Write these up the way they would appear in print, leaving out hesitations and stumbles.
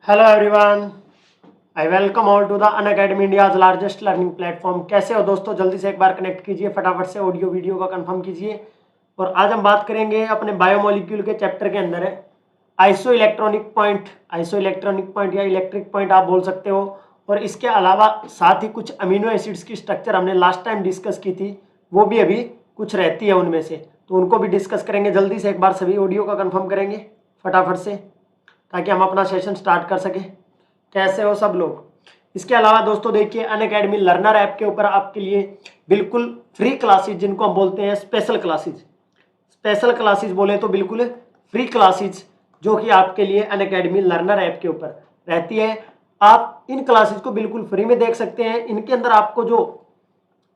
Hello everyone, I welcome all to the Unacademy India's largest learning platform. कैसे हो दोस्तों? जल्दी से एक बार कनेक्ट कीजिए, फटाफट से ऑडियो वीडियो का कंफर्म कीजिए। और आज हम बात करेंगे अपने बायोमोलिक्यूल के चैप्टर के अंदर है आइसो इलेक्ट्रॉनिक पॉइंट या इलेक्ट्रिक पॉइंट आप बोल सकते हो। और इसके अलावा साथ ही कुछ अमीनो एसिड्स की स्ट्रक्चर हमने लास्ट टाइम डिस्कस की थी, वो भी अभी कुछ रहती है उनमें से, तो उनको भी डिस्कस करेंगे। जल्दी से एक बार सभी ऑडियो का कंफर्म करेंगे फटाफट से, ताकि हम अपना सेशन स्टार्ट कर सकें। कैसे हो सब लोग? इसके अलावा दोस्तों देखिए, अनअकैडमी लर्नर ऐप के ऊपर आपके लिए बिल्कुल फ्री क्लासेज, जिनको हम बोलते हैं स्पेशल क्लासेज बोले तो बिल्कुल फ्री क्लासेज, जो कि आपके लिए अनअकैडमी लर्नर ऐप के ऊपर रहती है। आप इन क्लासेज को बिल्कुल फ्री में देख सकते हैं। इनके अंदर आपको जो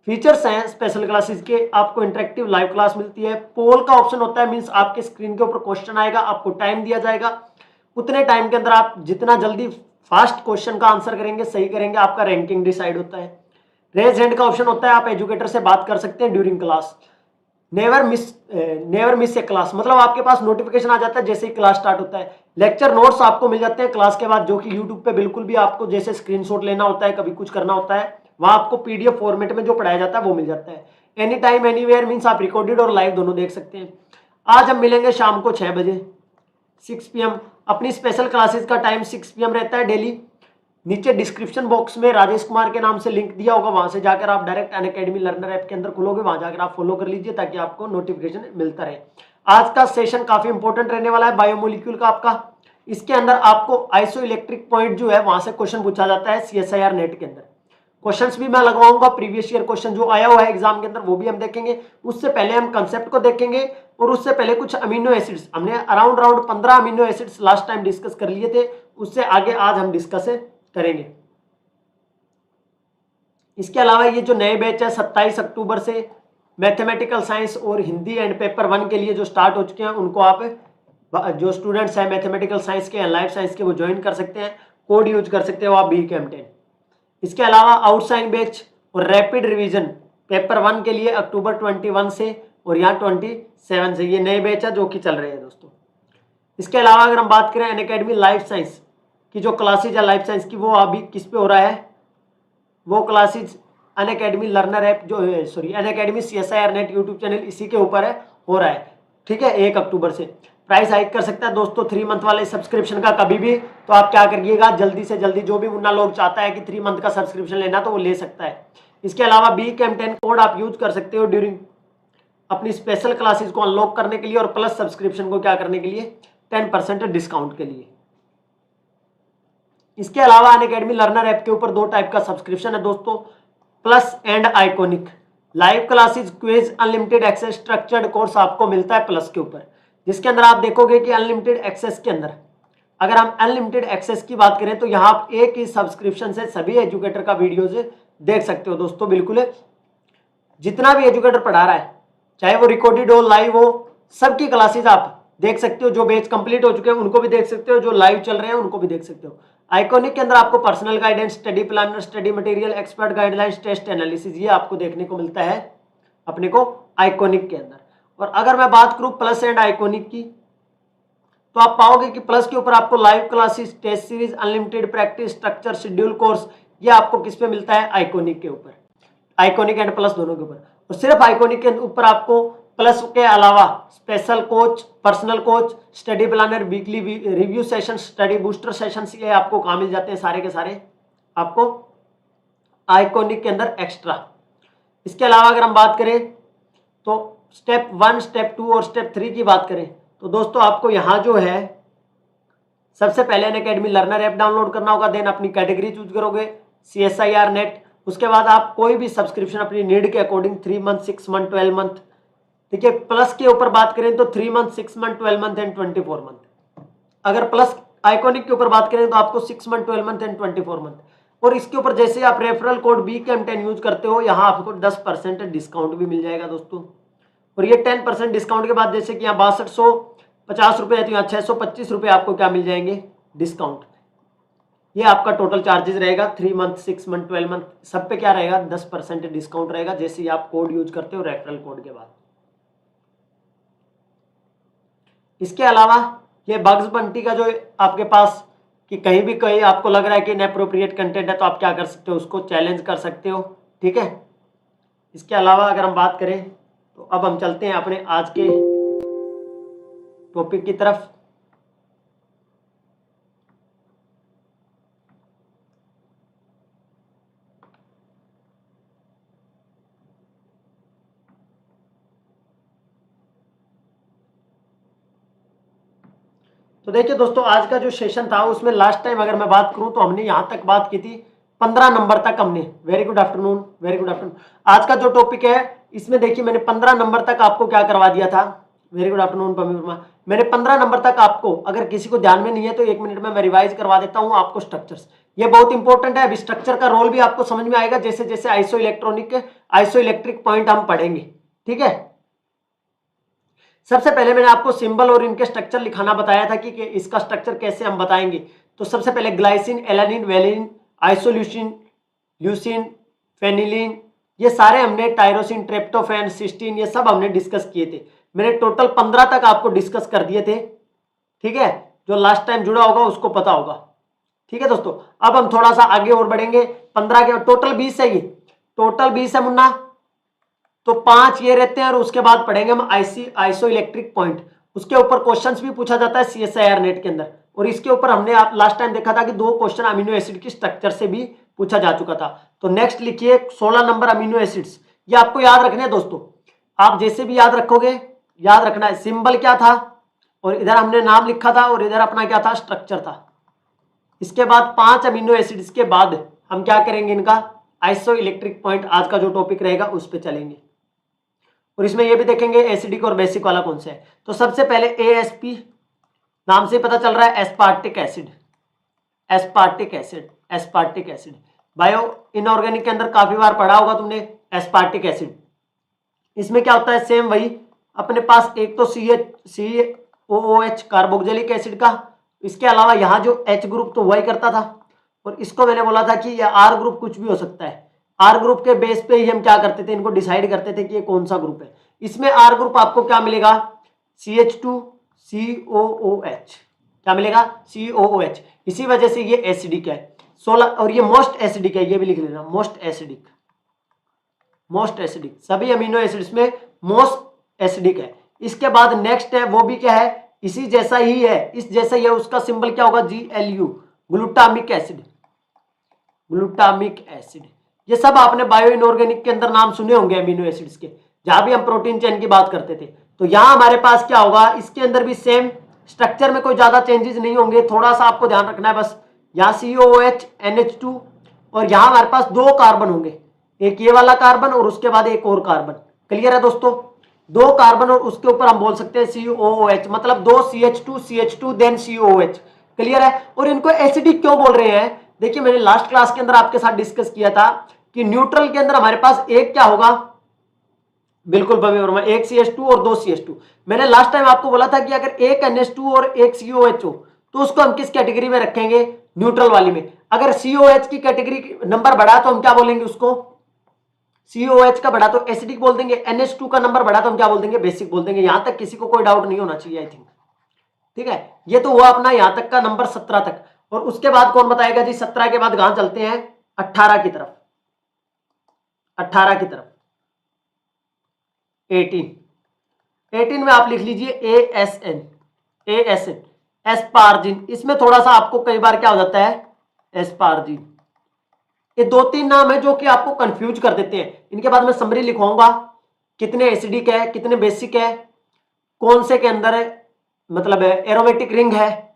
फीचर्स हैं स्पेशल क्लासेस के, आपको इंटरेक्टिव लाइव क्लास मिलती है, पोल का ऑप्शन होता है, मींस आपके स्क्रीन के ऊपर क्वेश्चन आएगा, आपको टाइम दिया जाएगा, उतने टाइम के अंदर आप जितना जल्दी फास्ट क्वेश्चन का आंसर करेंगे, सही करेंगे, आपका रैंकिंग डिसाइड होता है। रेज हैंड का ऑप्शन होता है, आप एजुकेटर से बात कर सकते हैं ड्यूरिंग क्लास। नेवर मिस ए क्लास, मतलब आपके पास नोटिफिकेशन आ जाता है जैसे ही क्लास स्टार्ट होता है। लेक्चर नोट्स आपको मिल जाते हैं क्लास के बाद, जो कि यूट्यूब पे बिल्कुल भी आपको जैसे स्क्रीनशॉट लेना होता है, कभी कुछ करना होता है, वहां आपको पीडीएफ फॉर्मेट में जो पढ़ाया जाता है वो मिल जाता है। एनी टाइम एनीवेयर मीन्स आप रिकॉर्डेड और लाइव दोनों देख सकते हैं। आज हम मिलेंगे शाम को 6 बजे 6 PM। अपनी स्पेशल क्लासेस का टाइम 6 PM रहता है डेली। नीचे डिस्क्रिप्शन बॉक्स में राजेश कुमार के नाम से लिंक दिया होगा, वहां से जाकर आप डायरेक्ट अनअकैडमी लर्नर ऐप के अंदर खुलोगे, वहां जाकर आप फॉलो कर लीजिए ताकि आपको नोटिफिकेशन मिलता रहे। आज का सेशन काफी इंपॉर्टेंट रहने वाला है बायोमोलिक्यूल का आपका। इसके अंदर आपको आइसो इलेक्ट्रिक पॉइंट जो है वहां से क्वेश्चन पूछा जाता है CSIR नेट के अंदर। क्वेश्चंस भी मैं लगवाऊंगा, प्रीवियस ईयर क्वेश्चन जो आया हुआ है एग्जाम के अंदर वो भी हम देखेंगे। उससे पहले हम कंसेप्ट को देखेंगे, और उससे पहले कुछ अमीनो एसिड्स, हमने around 15 amino acids last time discuss कर लिए थे, उससे आगे आज हम डिस्कस करेंगे। इसके अलावा ये जो नए बैच है 27 अक्टूबर से मैथमेटिकल साइंस और हिंदी एंड पेपर 1 के लिए जो स्टार्ट हो चुके हैं, उनको आप जो स्टूडेंट्स हैं मैथमेटिकल साइंस के या लाइफ साइंस के, वो ज्वाइन कर सकते हैं। कोड यूज कर सकते हो आप BCAM10। इसके अलावा आउटसाइड बैच और रैपिड रिवीजन पेपर 1 के लिए अक्टूबर 21 से और यहाँ 27 से, ये नए बैच है जो कि चल रहे हैं दोस्तों। इसके अलावा अगर हम बात करें अनअकैडमी लाइफ साइंस की जो क्लासेज है लाइफ साइंस की, वो अभी किस पे हो रहा है? वो क्लासेज अनअकैडमी लर्नर ऐप जो है, sorry Unacademy CSIR net YouTube channel, इसी के ऊपर है, हो रहा है। ठीक है, 1 अक्टूबर से प्राइस हाइक कर सकता है दोस्तों 3 मंथ वाले सब्सक्रिप्शन का कभी भी। तो आप क्या करिएगा, जल्दी से जल्दी, जो भी मुन्ना लोग चाहता है कि 3 मंथ का सब्सक्रिप्शन लेना, तो वो ले सकता है। इसके अलावा BCAM10 कोड आप यूज कर सकते हो ड्यूरिंग अपनी स्पेशल क्लासेस को अनलॉक करने के लिए, और प्लस सब्सक्रिप्शन को क्या करने के लिए, 10% डिस्काउंट के लिए। इसके अलावा अनअकैडमी लर्नर ऐप के ऊपर 2 टाइप का सब्सक्रिप्शन है दोस्तों, plus and iconic. Live classes, quiz, unlimited access, structured course आपको मिलता है प्लस के ऊपर, जिसके अंदर आप देखोगे कि अनलिमिटेड एक्सेस के अंदर, अगर हम अनलिमिटेड एक्सेस की बात करें तो यहाँ आप एक ही सब्सक्रिप्शन से सभी एजुकेटर का वीडियोज देख सकते हो दोस्तों। बिल्कुल जितना भी एजुकेटर पढ़ा रहा है, चाहे वो रिकॉर्डेड हो, लाइव हो, सबकी क्लासेज आप देख सकते हो। जो बैच कंप्लीट हो चुके हैं उनको भी देख सकते हो, जो लाइव चल रहे हैं उनको भी देख सकते हो। आइकॉनिक के अंदर आपको personal guidance, study planner, study material, expert guidelines, test analysis, ये आपको देखने को मिलता है अपने को आइकॉनिक के अंदर। और अगर मैं बात करूं प्लस एंड आइकॉनिक की, तो आप पाओगे कि प्लस के ऊपर आपको live classes, test series, unlimited practice, structure, schedule course, ये आपको किस पे मिलता है? आइकॉनिक के ऊपर, आइकॉनिक एंड प्लस दोनों के ऊपर। और सिर्फ आइकॉनिक के ऊपर आपको प्लस के अलावा special coach, personal coach, study planner, weekly review session, study booster session, ये आपको कहाँ मिल जाते हैं? सारे के सारे आपको आइकॉनिक के अंदर एक्स्ट्रा। इसके अलावा अगर हम बात करें तो स्टेप 1, स्टेप 2 और स्टेप 3 की बात करें, तो दोस्तों आपको यहाँ जो है सबसे पहले अनअकैडमी लर्नर ऐप डाउनलोड करना होगा, देन अपनी कैटेगरी चूज करोगे CSIR नेट। उसके बाद आप कोई भी सब्सक्रिप्शन अपनी नीड के अकॉर्डिंग 3 मंथ, 6 मंथ, 12 मंथ, ठीक है। प्लस के ऊपर बात करें तो 3 month, 6 month, 12 month and 24 month. अगर प्लस आइकॉनिक के ऊपर बात करें तो आपको 6 मंथ, 12 मंथ एंड 24 मंथ। और इसके ऊपर जैसे आप रेफरल कोड BCAM10 यूज करते हो, यहाँ आपको 10% डिस्काउंट भी मिल जाएगा दोस्तों। और ये 10% डिस्काउंट के बाद, जैसे कि यहाँ 6250 रुपये है, तो यहाँ 625 रुपये आपको क्या मिल जाएंगे? डिस्काउंट। ये आपका टोटल चार्जेस रहेगा 3 मंथ, 6 मंथ, 12 मंथ, सब पे क्या रहेगा? 10% डिस्काउंट रहेगा, जैसे ही आप कोड यूज करते हो रेफरल कोड के बाद। इसके अलावा ये बग्स बंटी का जो आपके पास कि कहीं भी कहीं आपको लग रहा है कि इनएप्रोप्रिएट कंटेंट है तो आप क्या कर सकते हो, उसको चैलेंज कर सकते हो। ठीक है, इसके अलावा अगर हम बात करें तो अब हम चलते हैं अपने आज के टॉपिक की तरफ। तो देखिए दोस्तों, आज का जो सेशन था उसमें लास्ट टाइम अगर मैं बात करूं तो हमने यहां तक बात की थी 15 नंबर तक हमने। Very good afternoon, very good afternoon. आज का जो टॉपिक है इसमें देखिए मैंने 15 नंबर तक आपको क्या करवा दिया था। Very good afternoon Pammi Verma. मैंने 15 नंबर तक आपको, अगर किसी को ध्यान में नहीं है तो 1 मिनट में मैं रिवाइज करवा देता हूं आपको स्ट्रक्चर्स। ये बहुत इंपॉर्टेंट है। अभी स्ट्रक्चर का रोल भी आपको समझ में आएगा जैसे जैसे आइसो इलेक्ट्रिक पॉइंट हम पढ़ेंगे। ठीक है, सबसे पहले मैंने आपको सिंबल और इनके स्ट्रक्चर लिखाना बताया था कि इसका स्ट्रक्चर कैसे हम बताएंगे। तो सबसे पहले glycine, alanine, valine, isoleucine, leucine, phenylalanine, ये सारे हमने, टायरोसिन, ट्रिप्टोफैन, सिस्टीन, ये सब हमने डिस्कस किए थे। मैंने टोटल 15 तक आपको डिस्कस कर दिए थे। ठीक है, जो लास्ट टाइम जुड़ा होगा उसको पता होगा। ठीक है दोस्तों, अब हम थोड़ा सा आगे और बढ़ेंगे। 15 के टोटल 20 है, ये टोटल 20 है मुन्ना। तो 5 ये रहते हैं और उसके बाद पढ़ेंगे हम आइसो इलेक्ट्रिक पॉइंट। उसके ऊपर क्वेश्चंस भी पूछा जाता है CSIR नेट के अंदर। और इसके ऊपर हमने आप लास्ट टाइम देखा था कि 2 क्वेश्चन अमीनो एसिड की स्ट्रक्चर से भी पूछा जा चुका था। तो नेक्स्ट लिखिए 16 नंबर अमीनो एसिड्स। ये आपको याद रखने हैं दोस्तों, आप जैसे भी याद रखोगे, याद रखना है सिंबल क्या था और इधर हमने नाम लिखा था और इधर अपना क्या था, स्ट्रक्चर था। इसके बाद 5 अमीनो एसिड्स के बाद हम क्या करेंगे, इनका आइसो इलेक्ट्रिक पॉइंट आज का जो टॉपिक रहेगा उस पर चलेंगे। और इसमें ये भी देखेंगे एसिडिक और बेसिक वाला कौन सा है। तो सबसे पहले ASP, नाम से पता चल रहा है aspartic acid. Aspartic acid, aspartic acid bio inorganic के अंदर काफी बार पढ़ा होगा तुमने एस्पार्टिक एसिड। इसमें क्या होता है, सेम वही अपने पास एक तो COOH कार्बोक्सिलिक एसिड का, इसके अलावा यहाँ जो H ग्रुप तो वही करता था। और इसको मैंने बोला था कि यह R ग्रुप कुछ भी हो सकता है। R ग्रुप के बेस पे ही हम क्या करते थे, इनको डिसाइड करते थे कि ये कौन सा ग्रुप है। इसमें R ग्रुप आपको क्या मिलेगा, CH2COOH, क्या मिलेगा, COOH। इसी वजह से ये एसिडिक है 16, और ये मोस्ट एसिडिक है, ये भी लिख लेना, मोस्ट एसिडिक। मोस्ट एसिडिक, सभी अमीनो एसिड्स में मोस्ट एसिडिक है। इसके बाद नेक्स्ट है, वो भी क्या है, इसी जैसा ही है, इस जैसा ही है, उसका सिंबल क्या होगा, GLU, glutamic acid. Glutamic acid, ये सब आपने बायो इनऑर्गेनिक के अंदर नाम सुने होंगे अमीनो एसिड्स के, जहां भी हम प्रोटीन चेन की बात करते थे। तो यहां हमारे पास क्या होगा, इसके अंदर भी सेम स्ट्रक्चर में कोई ज्यादा चेंजेस नहीं होंगे। थोड़ा सा आपको ध्यान रखना है बस, यहाँ COOH NH2 और यहाँ हमारे पास 2 कार्बन होंगे, एक ये वाला कार्बन और उसके बाद एक और कार्बन। क्लियर है दोस्तों, 2 कार्बन और उसके ऊपर हम बोल सकते हैं COOH, मतलब 2 CH2 देन COOH। क्लियर है। और इनको एसिडिक क्यों बोल रहे हैं, देखिए मैंने लास्ट क्लास के अंदर आपके साथ डिस्कस किया था कि न्यूट्रल के अंदर हमारे पास एक क्या होगा, बिल्कुल भव्य वर्मा, एक CH2 और 2 CH2। मैंने लास्ट टाइम आपको बोला था कि अगर एक NH2 और एक COH हो तो उसको हम किस कैटेगरी में रखेंगे, न्यूट्रल वाली में। अगर COH की कैटेगरी नंबर बढ़ा तो हम क्या बोलेंगे उसको, COH का बढ़ा तो एसिडिक बोल देंगे, NH2 का नंबर बढ़ा तो हम क्या बोल देंगे, बेसिक बोल देंगे। यहां तक किसी को कोई डाउट नहीं होना चाहिए आई थिंक। ठीक है, ये तो हुआ अपना यहां तक का नंबर 17 तक। और उसके बाद कौन बताएगा जी, 17 के बाद कहां चलते हैं, 18 की तरफ, 18 की तरफ 18 में आप लिख लीजिए ASN, एस्पार्जिन। इसमें थोड़ा सा आपको कई बार क्या हो जाता है, एस्पार्जिन। ये 2-3 नाम है जो कि आपको कंफ्यूज कर देते हैं। इनके बाद मैं समरी लिखवाऊंगा, कितने एसिडिक है, कितने बेसिक है, कौन से के अंदर है, मतलब एरोमेटिक रिंग है,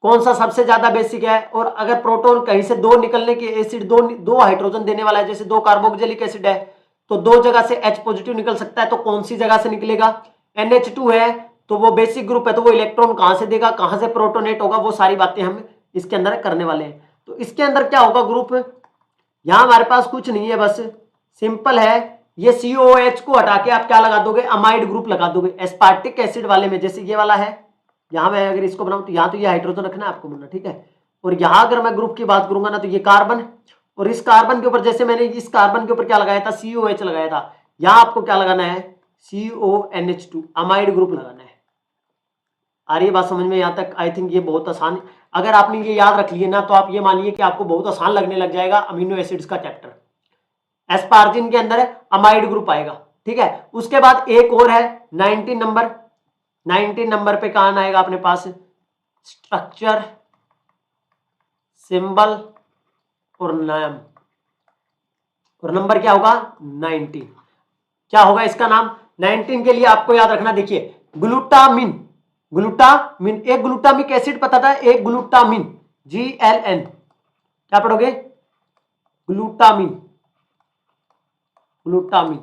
कौन सा सबसे ज्यादा बेसिक है। और अगर प्रोटॉन कहीं से 2 निकलने की एसिड, दो हाइड्रोजन देने वाला है, जैसे 2 कार्बोक्सिलिक एसिड है तो 2 जगह से H पॉजिटिव निकल सकता है, तो कौन सी जगह से निकलेगा। NH2 है तो वो बेसिक ग्रुप है, तो वो इलेक्ट्रॉन कहां से देगा, कहां से प्रोटोनेट होगा, वो सारी बातें हम इसके अंदर करने वाले हैं। तो इसके अंदर क्या होगा ग्रुप, यहां हमारे पास कुछ नहीं है, बस सिंपल है। ये COH को हटा के आप क्या लगा दोगे, अमाइड ग्रुप लगा दोगे एस्पार्टिक एसिड वाले में। जैसे ये वाला है, यहां मैं अगर इसको बनाऊं तो यहां तो ये हाइड्रोजन रखना है आपको बोलना, ठीक है। और यहां अगर मैं ग्रुप की बात करूंगा ना तो ये कार्बन, और इस कार्बन के ऊपर जैसे मैंने इस कार्बन के ऊपर क्या लगाया था, COH लगाया था, यहां आपको क्या लगाना है, CONH2 अमाइड ग्रुप लगाना है। आ रही है बात समझ में यहाँ तक? आई थिंक ये बहुत आसान, अगर आपने ये याद रख लिए ना तो आप ये मानिए कि आपको बहुत आसान लगने लग जाएगा अमीनो एसिड्स का चैप्टर। एस्पार्जिन के अंदर अमाइड ग्रुप आएगा, ठीक है। उसके बाद एक और है 19 नंबर, 19 नंबर पे कहां आएगा अपने पास? स्ट्रक्चर, सिंबल और नाम, और नंबर क्या होगा? 19। क्या होगा इसका नाम? 19 के लिए आपको याद रखना, देखिए ग्लूटामिन, ग्लूटामिन, एक ग्लूटामिक एसिड पता था, एक ग्लूटामिन, GLN, क्या पढ़ोगे? ग्लूटामिन, ग्लूटामिन,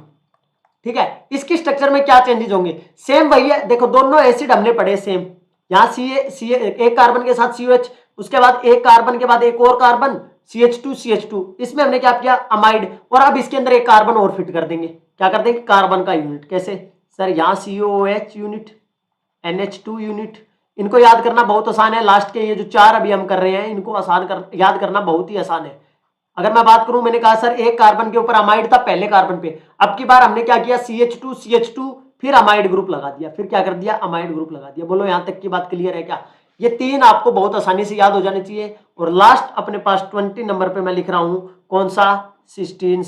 ठीक है। इसकी स्ट्रक्चर में क्या चेंजेस होंगे? सेम वही है, देखो दोनों एसिड हमने पढ़े सेम, यहां सी एक कार्बन के साथ COH, उसके बाद एक कार्बन के बाद एक और कार्बन CH2, इसमें हमने क्या किया? अमाइड, और अब इसके अंदर एक कार्बन और फिट कर देंगे, क्या कर देंगे? कार्बन का यूनिट। कैसे सर? यहाँ COOH यूनिट, NH2 यूनिट, इनको याद करना बहुत आसान है। लास्ट के ये जो 4 अभी हम कर रहे हैं इनको याद करना बहुत ही आसान है। अगर मैं बात करूं, मैंने कहा सर एक कार्बन के ऊपर अमाइड था पहले कार्बन पे, अब की बार हमने क्या किया? CH2 फिर अमाइड ग्रुप लगा दिया, फिर क्या कर दिया? अमाइड ग्रुप लगा दिया। बोलो यहां तक की बात क्लियर है क्या? ये 3 आपको बहुत आसानी से याद हो जाने चाहिए। और लास्ट अपने पास 20 नंबर पे मैं लिख रहा हूं, कौन सा? सिस्टीन,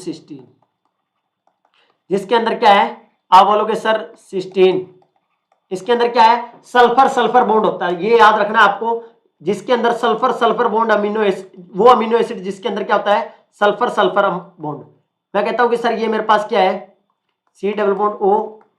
जिसके अंदर क्या है? आप बोलोगे सर सिस्टीन, इसके अंदर क्या है? सल्फर बॉन्ड होता है, ये याद रखना आपको। जिसके अंदर सल्फर बॉन्ड अमीनो एसिड, वो अमीनो एसिड जिसके अंदर क्या होता है? Sulphur bond. मैं कहता हूं कि सर ये मेरे पास क्या है? C double bond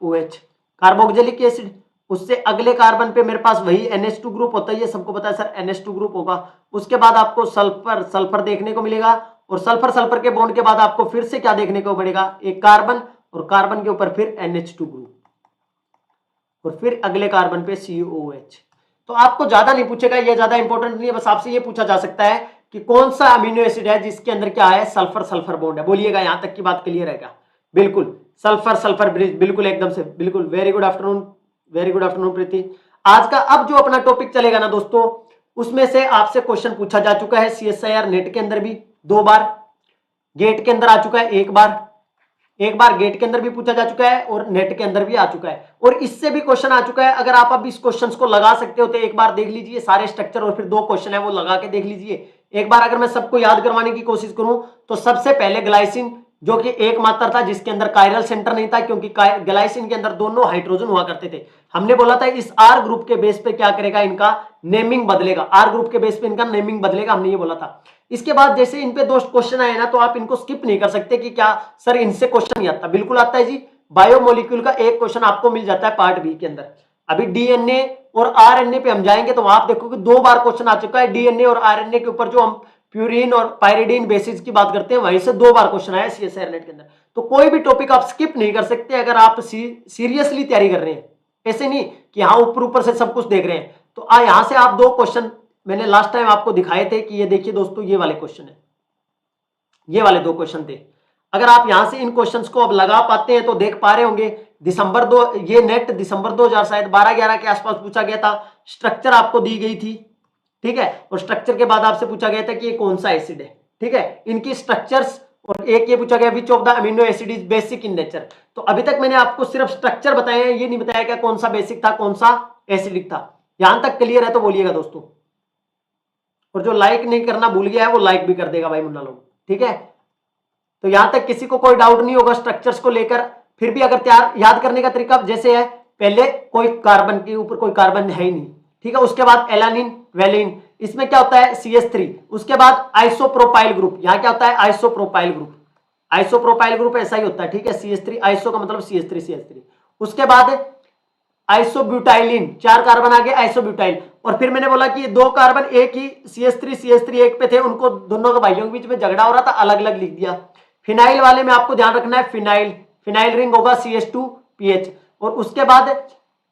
OH, carboxylic acid. उससे अगले कार्बन पे मेरे पास वही NH2 ग्रुप होता है, ये सबको पता है सर NH2 ग्रुप होगा। उसके बाद आपको सल्फर देखने को मिलेगा, और सल्फर के बॉन्ड के बाद आपको फिर से क्या देखने को मिलेगा? एक कार्बन, और कार्बन के ऊपर फिर NH2 ग्रुप, और फिर अगले कार्बन पे COOH। तो आपको ज्यादा नहीं पूछेगा, ये ज्यादा इंपॉर्टेंट नहीं है, बस आपसे ये पूछा जा सकता है कि कौन सा अमीनो एसिड है जिसके अंदर क्या है? सल्फर बॉन्ड है। बोलिएगा यहां तक की बात क्लियर है क्या? बिल्कुल, सल्फर ब्रिज, बिल्कुल एकदम से, बिल्कुल। वेरी गुड आफ्टरनून प्रीति। आज का अब जो अपना टॉपिक चलेगा ना दोस्तों, उसमें से आपसे क्वेश्चन पूछा जा चुका है CSIR नेट के अंदर भी 2 बार, गेट के अंदर आ चुका है एक बार गेट के अंदर भी पूछा जा चुका है, और नेट के अंदर भी आ चुका है, और इससे भी क्वेश्चन आ चुका है। अगर आप अब इस क्वेश्चंस को लगा सकते हो तो एक बार देख लीजिए सारे स्ट्रक्चर, और फिर 2 क्वेश्चन है वो लगा के देख लीजिए एक बार। अगर मैं सबको याद करवाने की कोशिश करूं तो सबसे पहले ग्लाइसिन, जो कि एकमात्र था जिसके अंदर कायरल सेंटर नहीं था, क्योंकि ग्लाइसिन के अंदर दोनों हाइड्रोजन हुआ करते थे। हमने बोला था इस R ग्रुप के बेस पे क्या करेगा? इनका नेमिंग बदलेगा, R ग्रुप के बेस पे इनका नेमिंग बदलेगा, हमने ये बोला था। इसके बाद जैसे इन पे 2 क्वेश्चन आए ना, तो आप इनको स्किप नहीं कर सकते कि क्या सर इनसे क्वेश्चन नहीं आता। बिल्कुल आता है जी। बायोमोलिक्यूल का एक क्वेश्चन आपको मिल जाता है पार्ट बी के अंदर। अभी DNA और RNA पे हम जाएंगे तो आप देखोगे 2 बार क्वेश्चन आ चुका है। DNA और RNA के ऊपर जो हम प्यूरिन और पायरिडीन बेसिस की बात करते हैं, वहीं से 2 बार क्वेश्चन आया CSIR नेट के अंदर। तो कोई भी टॉपिक आप स्किप नहीं कर सकते अगर आप सीरियसली तैयारी कर रहे हैं। ऐसे नहीं कि हाँ ऊपर से सब कुछ देख रहे हैं। तो यहां से आप 2 क्वेश्चन मैंने लास्ट टाइम आपको दिखाए थे कि ये देखिए दोस्तों, ये वाले क्वेश्चन है, ये वाले 2 क्वेश्चन थे। अगर आप यहां से इन क्वेश्चंस को अब लगा पाते हैं तो देख पा रहे होंगे। ये नेट दिसंबर 2000 शायद 12-11 के आसपास पूछा गया था। स्ट्रक्चर आपको दी गई थी, ठीक है, और स्ट्रक्चर के बाद आपसे पूछा गया था कि ये कौन सा एसिड है, ठीक है, इनकी स्ट्रक्चर्स। और एक ये पूछा गया which of the amino acid is basic in nature. तो अभी तक मैंने आपको सिर्फ स्ट्रक्चर बताए हैं, ये नहीं बताया क्या कौन सा बेसिक था कौन सा एसिडिक था। यहां तक क्लियर है तो बोलिएगा दोस्तों। और जो लाइक नहीं करना भूल गया है वो लाइक भी कर देगा भाई मुन्ना लोग, ठीक है। तो यहां तक किसी को कोई डाउट नहीं होगा स्ट्रक्चर्स को लेकर। फिर भी अगर तैयार याद करने का तरीका जैसे है, पहले कोई कार्बन के ऊपर कोई कार्बन है ही नहीं, ठीक है। उसके बाद एलानिन वेलिन, इसमें क्या होता है CH3। उसके बाद आइसोप्रोपाइल ग्रुप, यहां क्या होता है? आइसोप्रोपाइल ग्रुप ऐसा ही होता है, ठीक है। CH3 आइसो का मतलब CH3। उसके बाद आइसोब्यूटाइलिन, 4 कार्बन आगे आइसोब्यूटाइल। और फिर मैंने बोला कि 2 कार्बन एक ही CH3 एक पे थे, उनको दोनों के भाइयों के बीच में झगड़ा हो रहा था, अलग अलग लिख दिया। फिनाइल वाले में आपको ध्यान रखना है, फिनाइल रिंग होगा CH2PH। और उसके बाद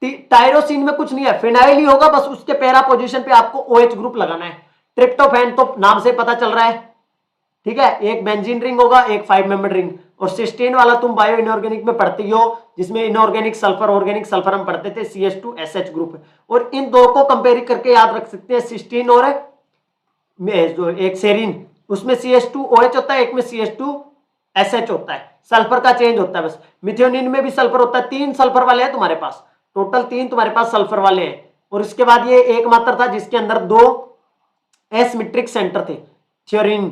टायरोसिन में कुछ नहीं है, फिनाइल ही होगा, बस उसके पैरा पोजीशन पे आपको OH ग्रुप लगाना है। ट्रिप्टोफैन तो नाम से पता चल रहा है, ठीक है, एक बेंजीन रिंग होगा, एक 5 मेंबर रिंग। और सिस्टीन वाला तुम बायो इनऑर्गेनिक में पढ़ते हो, जिसमें इनऑर्गेनिक सल्फर ऑर्गेनिक सल्फर हम पढ़ते थे, CH2SH ग्रुप। और इन 2 को कंपेयर करके याद रख सकते हैं, सिस्टीन और जो एक सेरीन, उसमें CH2OH होता है, एक में CH2SH होता है, सल्फर का चेंज होता है बस। मिथ्योनिन में भी सल्फर होता है, 3 सल्फर वाले हैं तुम्हारे पास, टोटल 3 तुम्हारे पास सल्फर वाले हैं। और उसके बाद ये एकमात्र था जिसके अंदर 2 एसिमेट्रिक सेंटर थे, थ्योरीन,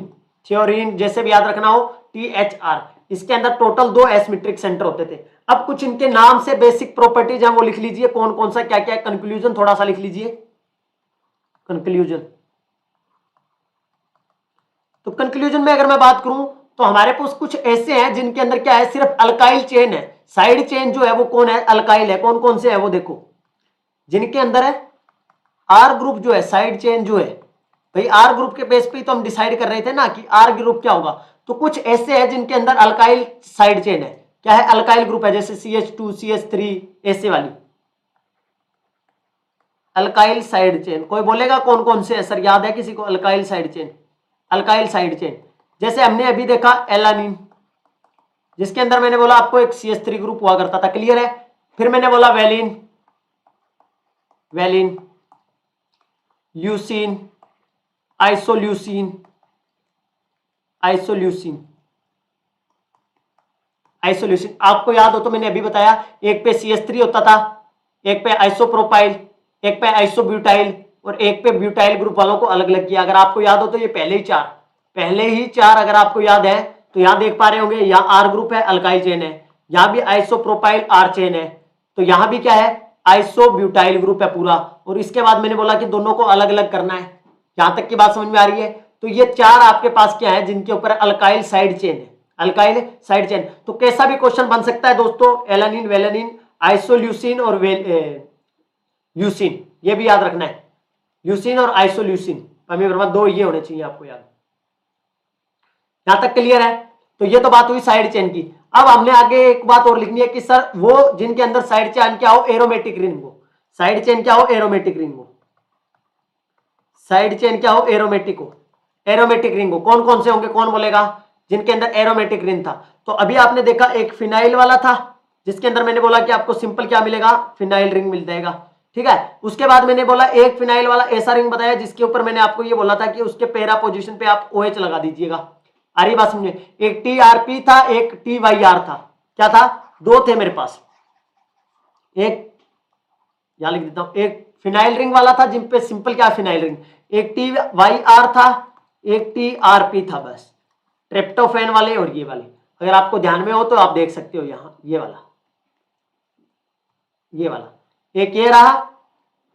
थ्योरीन जैसे भी याद रखना हो, THR, इसके अंदर टोटल 2 एसिमेट्रिक सेंटर होते थे। अब कुछ इनके नाम से बेसिक प्रॉपर्टीज हैं वो लिख लीजिए, कौन कौन सा क्या क्या है। कंक्लूजन थोड़ा सा लिख लीजिए, कंक्लूजन। तो कंक्लूजन में अगर मैं बात करूं तो हमारे पास कुछ ऐसे हैं जिनके अंदर क्या है, सिर्फ अल्काइल चेन है, साइड चेन जो है वो कौन है, अल्काइल है। कौन कौन से है वो देखो, जिनके अंदर है आर ग्रुप जो है, साइड चेन जो है, भाई आर ग्रुप के बेस पे तो हम डिसाइड कर रहे थे ना कि आर ग्रुप क्या होगा। तो कुछ ऐसे है जिनके अंदर अल्काइल साइड चेन है, क्या है, अल्काइल ग्रुप है, जैसे CH2 CH3 ऐसे वाली अल्काइल साइड चेन। कोई बोलेगा कौन कौन से है सर, याद है किसी को alkyl side chain? Alkyl side chain जैसे हमने अभी देखा एलानिन, जिसके अंदर मैंने बोला आपको एक CH3 ग्रुप हुआ करता था, क्लियर है। फिर मैंने बोला valine, valine, leucine, isoleucine, isoleucine, isoleucine. आपको याद हो तो मैंने अभी बताया, एक पे CH3 होता था, एक पे आइसोप्रोपाइल, एक पे आइसोब्यूटाइल, और एक पे ब्यूटाइल ग्रुप वालों को अलग अलग किया। अगर आपको याद हो तो ये पहले ही चार अगर आपको याद है तो यहां देख पा रहे होंगे, यहाँ आर ग्रुप है, अल्काइल चेन है, यहां भी आइसोप्रोपाइल आर चेन है, तो यहां भी क्या है, आइसोब्यूटाइल ग्रुप है पूरा। और इसके बाद मैंने बोला कि दोनों को अलग अलग करना है। यहां तक की बात समझ में आ रही है? तो ये चार आपके पास क्या है जिनके ऊपर अल्काइल साइड चेन है, अल्काइल साइड चेन। तो कैसा भी क्वेश्चन बन सकता है दोस्तों, एलानिन, वेलानिन, आइसोल्यूसिन और ल्यूसिन, ये भी याद रखना है, ल्यूसिन और आइसोल्यूसिन, अमी वर्मा, दो ये होने चाहिए आपको याद। यहां तक क्लियर है? तो ये तो बात हुई साइड चेन की। अब हमने आगे एक बात और लिखनी है कि सर वो जिनके अंदर साइड चेन क्या हो, एरोमेटिक रिंग हो। साइड चेन क्या हो, एरोमेटिक रिंग हो। साइड चेन क्या हो, एरोमेटिक हो, एरोमेटिक रिंग हो। कौन कौन से होंगे, कौन बोलेगा, जिनके अंदर एरोमेटिक रिंग था। तो अभी आपने देखा एक फिनाइल वाला था, जिसके अंदर मैंने बोला कि आपको सिंपल क्या मिलेगा, फिनाइल रिंग मिल जाएगा, ठीक है। उसके बाद मैंने बोला एक फिनाइल वाला ऐसा रिंग बताया जिसके ऊपर मैंने आपको ये बोला था कि उसके पैरा पोजीशन पे आप OH लगा दीजिएगा। आ रही बात समझे? एक TRP था, एक TYR था। क्या था, दो थे मेरे पास। एक यहां लिख देता हूं, एक फिनाइल रिंग वाला था जिन पे सिंपल क्या फिनाइल रिंग, एक TYR था, एक TRP था, बस ट्रिप्टोफैन वाले और ये वाले। अगर आपको ध्यान में हो तो आप देख सकते हो यहां ये वाला, ये वाला एक ये रहा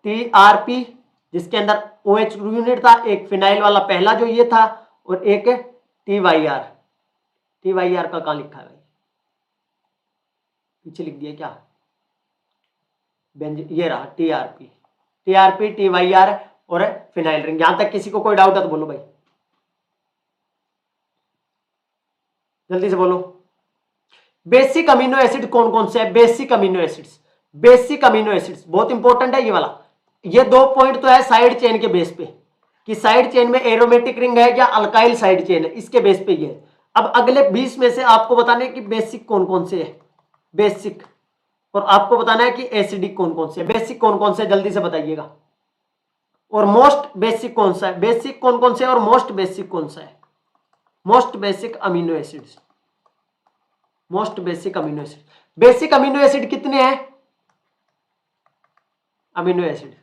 TRP जिसके अंदर OH यूनिट था, एक फिनाइल वाला पहला जो ये था, और एक TYR। TYR का कहां लिखा है भाई, पीछे लिख दिया क्या, ये रहा TRP, TYR और फिनाइल रिंग। यहां तक किसी को कोई डाउट है तो बोलो भाई, जल्दी से बोलो। बेसिक अमीनो एसिड कौन कौन से है, basic amino acids, basic amino acids बहुत इंपॉर्टेंट है ये वाला। ये दो पॉइंट तो है साइड चेन के बेस पे, कि साइड चेन में एरोमेटिक रिंग है या अल्काइल साइड चेन है, इसके बेस पे ये है। अब अगले 20 में से आपको बताने कि बेसिक कौन कौन से है, बेसिक, और आपको बताना है कि एसिडिक कौन कौन से, बेसिक कौन कौन से, जल्दी से बताइएगा। और मोस्ट बेसिक कौन सा है, बेसिक कौन कौन से और मोस्ट बेसिक कौन सा है, most basic amino acids, most basic amino acid. Basic amino acid कितने हैं, अमीनो एसिड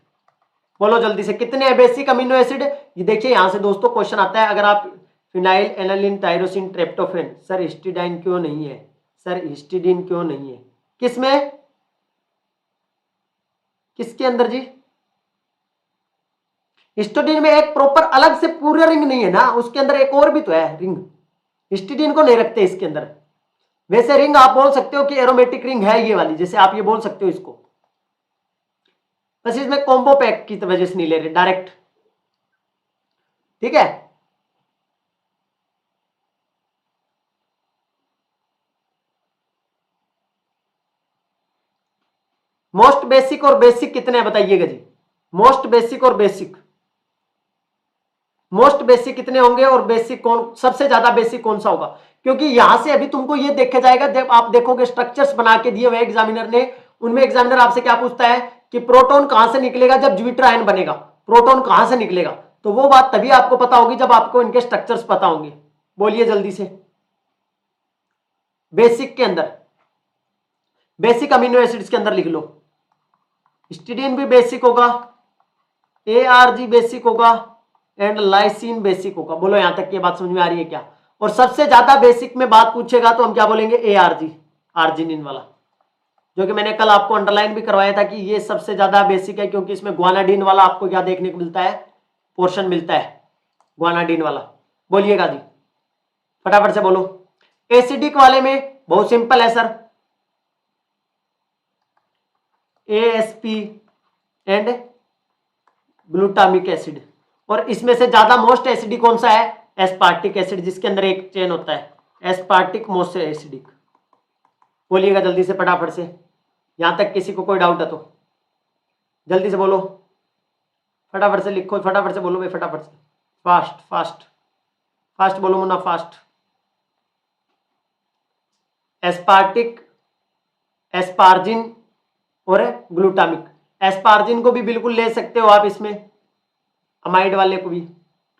बोलो जल्दी से, कितने हैं बेसिक अमीनो एसिड। ये देखिए यहां से दोस्तों क्वेश्चन आता है, अगर आप phenyl, aniline, tyrosine, tryptophan, sir histidine क्यों नहीं है, सर हिस्टिडीन क्यों नहीं है, किसमें, किसके अंदर जी, हिस्टिडीन में एक प्रॉपर अलग से पूरा रिंग नहीं है ना, उसके अंदर एक और भी तो है रिंग, हिस्टिडीन को नहीं रखते इसके अंदर। वैसे रिंग आप बोल सकते हो कि एरोमेटिक रिंग है ये वाली, जैसे आप ये बोल सकते हो इसको, बस इसमें कॉम्बो पैक की वजह से नहीं ले रहे डायरेक्ट, ठीक है। मोस्ट बेसिक और बेसिक कितने बताइएगा जी, मोस्ट बेसिक और बेसिक, मोस्ट बेसिक कितने होंगे और बेसिक कौन, सबसे ज्यादा बेसिक कौन सा होगा। क्योंकि यहां से अभी तुमको ये देखा जाएगा, जब आप देखोगे स्ट्रक्चर्स बना के दिए हुए एग्जामिनर ने, उनमें एग्जामिनर आपसे क्या पूछता है कि प्रोटॉन कहां से निकलेगा जब ज्विटर आयन बनेगा, प्रोटॉन कहां से निकलेगा। तो वो बात तभी आपको पता होगी जब आपको इनके स्ट्रक्चर्स पता होंगे। बोलिए जल्दी से, बेसिक के अंदर, बेसिक अमीनो एसिड्स के अंदर लिख लो, हिस्टिडीन भी बेसिक होगा, ARG बेसिक होगा एंड लाइसिन बेसिक होगा। बोलो यहां तक की बात समझ में आ रही है क्या? और सबसे ज्यादा बेसिक में बात पूछेगा तो हम क्या बोलेंगे? ARG, आर्जिनिन वाला, जो कि मैंने कल आपको अंडरलाइन भी करवाया था कि ये सबसे ज्यादा बेसिक है, क्योंकि इसमें ग्वानाडीन वाला आपको क्या देखने को मिलता है? पोर्शन मिलता है ग्वानाडीन वाला। बोलिएगा जी, फटाफट से बोलो। एसिडिक वाले में बहुत सिंपल है sir, ASP and glutamic acid. और इसमें से ज्यादा मोस्ट एसिडिक कौन सा है? एस्पार्टिक एसिड, जिसके अंदर एक चेन होता है, एस्पार्टिक मोस्ट एसिडिक। बोलिएगा जल्दी से फटाफट से, यहां तक किसी को कोई डाउट है तो जल्दी से बोलो, फटाफट से लिखो, फटाफट से बोलो भाई, फटाफट से, फास्ट फास्ट फास्ट बोलो मुन्ना, फास्ट। एस्पार्टिक, एस्पार्जिन और ग्लूटामिक। एस्पार्जिन को भी बिल्कुल ले सकते हो आप, इसमें अमाइड वाले को भी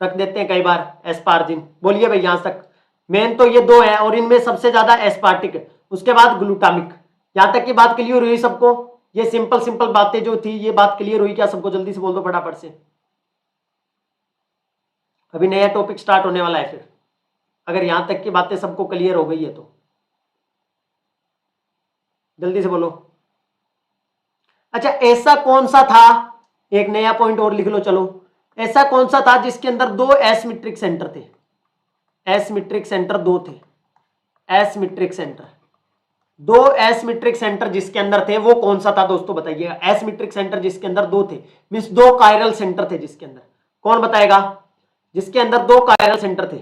रख देते हैं कई बार एस्पार्जिन। बोलिए भाई यहां तक, मेन तो ये दो है और इनमें सबसे ज्यादा एस्पार्टिक है, उसके बाद ग्लूटामिक। यहां तक की बात क्लियर हुई सबको? ये सिंपल सिंपल बातें जो थी, ये बात क्लियर हुई क्या सबको? जल्दी से बोल दो फटाफट से, अभी नया टॉपिक स्टार्ट होने वाला है फिर, अगर यहां तक की बातें सबको क्लियर हो गई है तो जल्दी से बोलो। अच्छा, ऐसा कौन सा था, एक नया पॉइंट और लिख लो चलो, ऐसा कौन सा था जिसके अंदर दो एसमेट्रिक सेंटर थे? एसमेट्रिक सेंटर दो थे, एसमेट्रिक सेंटर, दो एसमेट्रिक सेंटर जिसके अंदर थे, वो कौन सा था दोस्तों बताइएगा? एसमेट्रिक सेंटर जिसके अंदर दो थे, मींस दो कायरल सेंटर थे जिसके अंदर, कौन बताएगा? जिसके अंदर दो कायरल सेंटर थे,